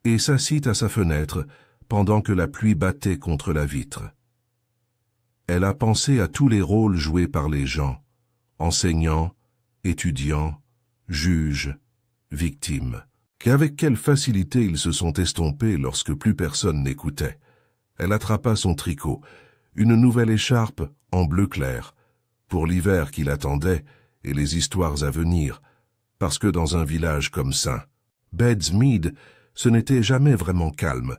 [SPEAKER 1] et s'assit à sa fenêtre pendant que la pluie battait contre la vitre. Elle a pensé à tous les rôles joués par les gens, enseignants, étudiants, juges, victimes, qu'avec quelle facilité ils se sont estompés lorsque plus personne n'écoutait. Elle attrapa son tricot, une nouvelle écharpe en bleu clair, pour l'hiver qui l'attendait et les histoires à venir, parce que dans un village comme ça, Bed's-Mead, ce n'était jamais vraiment calme,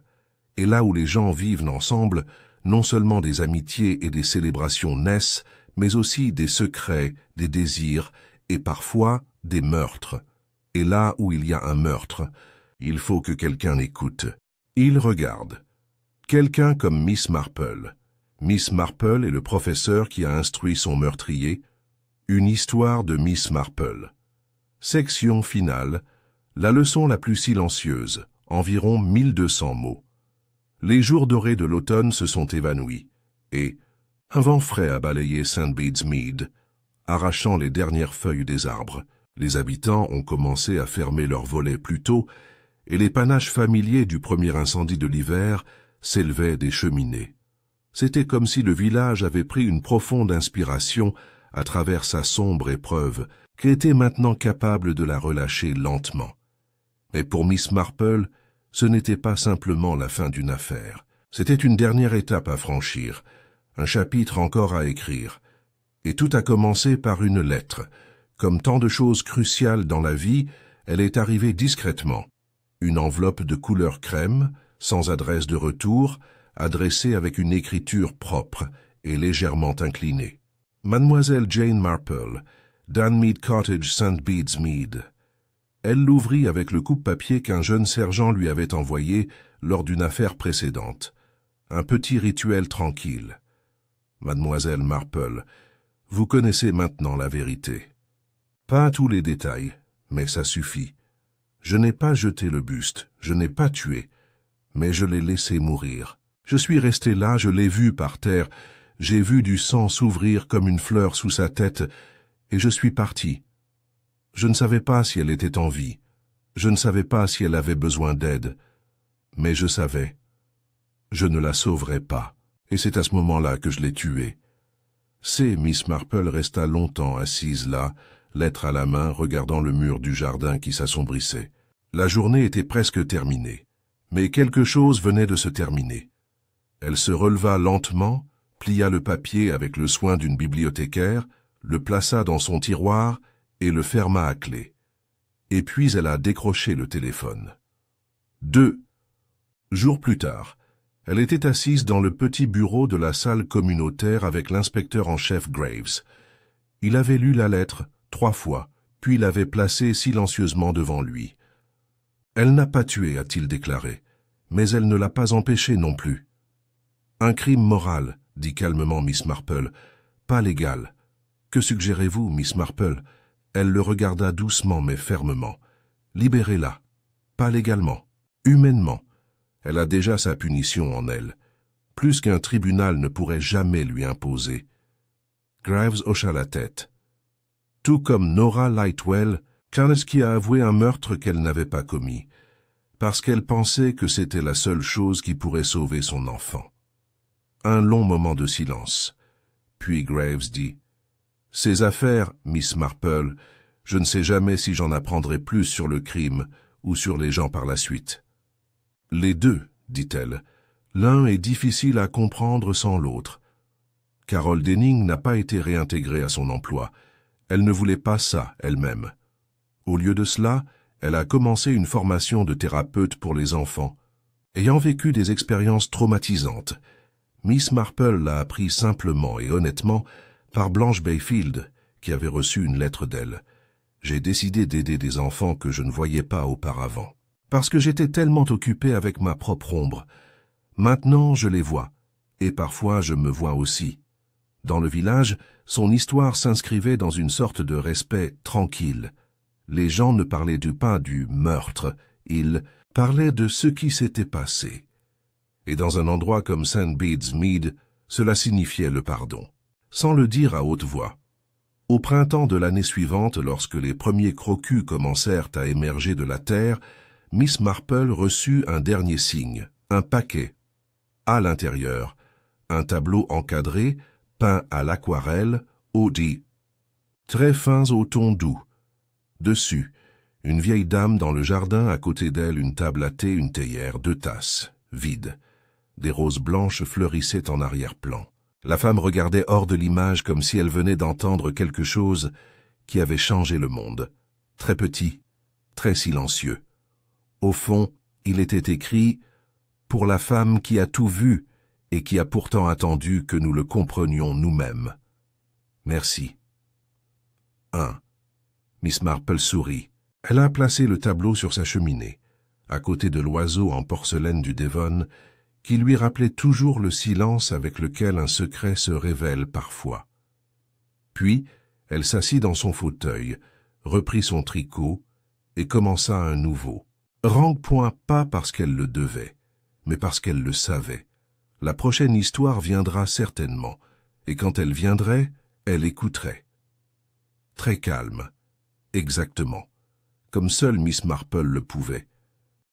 [SPEAKER 1] et là où les gens vivent ensemble, non seulement des amitiés et des célébrations naissent, mais aussi des secrets, des désirs et parfois des meurtres. Et là où il y a un meurtre, il faut que quelqu'un écoute. Il regarde. Quelqu'un comme Miss Marple. Miss Marple est le professeur qui a instruit son meurtrier. Une histoire de Miss Marple. Section finale. La leçon la plus silencieuse. Environ 1200 mots. Les jours dorés de l'automne se sont évanouis, et un vent frais a balayé St. Bede's Mead, arrachant les dernières feuilles des arbres. Les habitants ont commencé à fermer leurs volets plus tôt, et les panaches familiers du premier incendie de l'hiver s'élevaient des cheminées. C'était comme si le village avait pris une profonde inspiration à travers sa sombre épreuve, qui était maintenant capable de la relâcher lentement. Mais pour Miss Marple, ce n'était pas simplement la fin d'une affaire. C'était une dernière étape à franchir, un chapitre encore à écrire. Et tout a commencé par une lettre. Comme tant de choses cruciales dans la vie, Elle est arrivée discrètement. Une enveloppe de couleur crème, sans adresse de retour, adressée avec une écriture propre et légèrement inclinée. Mademoiselle Jane Marple, Dunmead Cottage, St. Bede's Mead. Elle l'ouvrit avec le coupe-papier qu'un jeune sergent lui avait envoyé lors d'une affaire précédente. Un petit rituel tranquille. Mademoiselle Marple, vous connaissez maintenant la vérité. Pas tous les détails, mais ça suffit. Je n'ai pas jeté le buste, je n'ai pas tué, mais je l'ai laissé mourir. Je suis resté là, je l'ai vu par terre, j'ai vu du sang s'ouvrir comme une fleur sous sa tête, et je suis parti. Je ne savais pas si elle était en vie, je ne savais pas si elle avait besoin d'aide, mais je savais. Je ne la sauverai pas, et c'est à ce moment-là que je l'ai tuée. Miss Marple resta longtemps assise là, lettre à la main, regardant le mur du jardin qui s'assombrissait. La journée était presque terminée, mais quelque chose venait de se terminer. Elle se releva lentement, plia le papier avec le soin d'une bibliothécaire, le plaça dans son tiroir et le ferma à clé. Et puis elle a décroché le téléphone. 2 jours plus tard, elle était assise dans le petit bureau de la salle communautaire avec l'inspecteur en chef Graves. Il avait lu la lettre 3 fois, puis l'avait placée silencieusement devant lui. « Elle n'a pas tué, a-t-il déclaré, mais elle ne l'a pas empêché non plus. »« Un crime moral, » dit calmement Miss Marple, « pas légal. Que suggérez-vous, Miss Marple ?» Elle le regarda doucement mais fermement. « Libérez-la. Pas légalement. Humainement. Elle a déjà sa punition en elle. Plus qu'un tribunal ne pourrait jamais lui imposer. » Graves hocha la tête. Tout comme Nora Lightwell, Karneski a avoué un meurtre qu'elle n'avait pas commis, parce qu'elle pensait que c'était la seule chose qui pourrait sauver son enfant. Un long moment de silence. Puis Graves dit « Ces affaires, Miss Marple, je ne sais jamais si j'en apprendrai plus sur le crime ou sur les gens par la suite. »« Les deux, dit-elle. L'un est difficile à comprendre sans l'autre. Carol Denning n'a pas été réintégrée à son emploi. Elle ne voulait pas ça elle-même. Au lieu de cela, elle a commencé une formation de thérapeute pour les enfants. Ayant vécu des expériences traumatisantes, Miss Marple l'a appris simplement et honnêtement par Blanche Bayfield, qui avait reçu une lettre d'elle. J'ai décidé d'aider des enfants que je ne voyais pas auparavant, parce que j'étais tellement occupé avec ma propre ombre. Maintenant, je les vois, et parfois je me vois aussi. Dans le village, son histoire s'inscrivait dans une sorte de respect tranquille. Les gens ne parlaient pas du meurtre, ils parlaient de ce qui s'était passé. Et dans un endroit comme St. Bede's Mead, cela signifiait le pardon, sans le dire à haute voix. Au printemps de l'année suivante, lorsque les premiers crocus commencèrent à émerger de la terre, Miss Marple reçut un dernier signe, un paquet. À l'intérieur, un tableau encadré, peint à l'aquarelle, Audi. Très fins au ton doux. Dessus, une vieille dame dans le jardin, à côté d'elle une table à thé, une théière, 2 tasses, vides. Des roses blanches fleurissaient en arrière-plan. La femme regardait hors de l'image comme si elle venait d'entendre quelque chose qui avait changé le monde. Très petit, très silencieux. Au fond, il était écrit « Pour la femme qui a tout vu et qui a pourtant attendu que nous le comprenions nous-mêmes. Merci. » 1. Miss Marple sourit. Elle a placé le tableau sur sa cheminée, à côté de l'oiseau en porcelaine du Devon, qui lui rappelait toujours le silence avec lequel un secret se révèle parfois. Puis, elle s'assit dans son fauteuil, reprit son tricot et commença un nouveau. Rangue-point pas parce qu'elle le devait, mais parce qu'elle le savait. La prochaine histoire viendra certainement, et quand elle viendrait, elle écouterait. Très calme, exactement, comme seule Miss Marple le pouvait.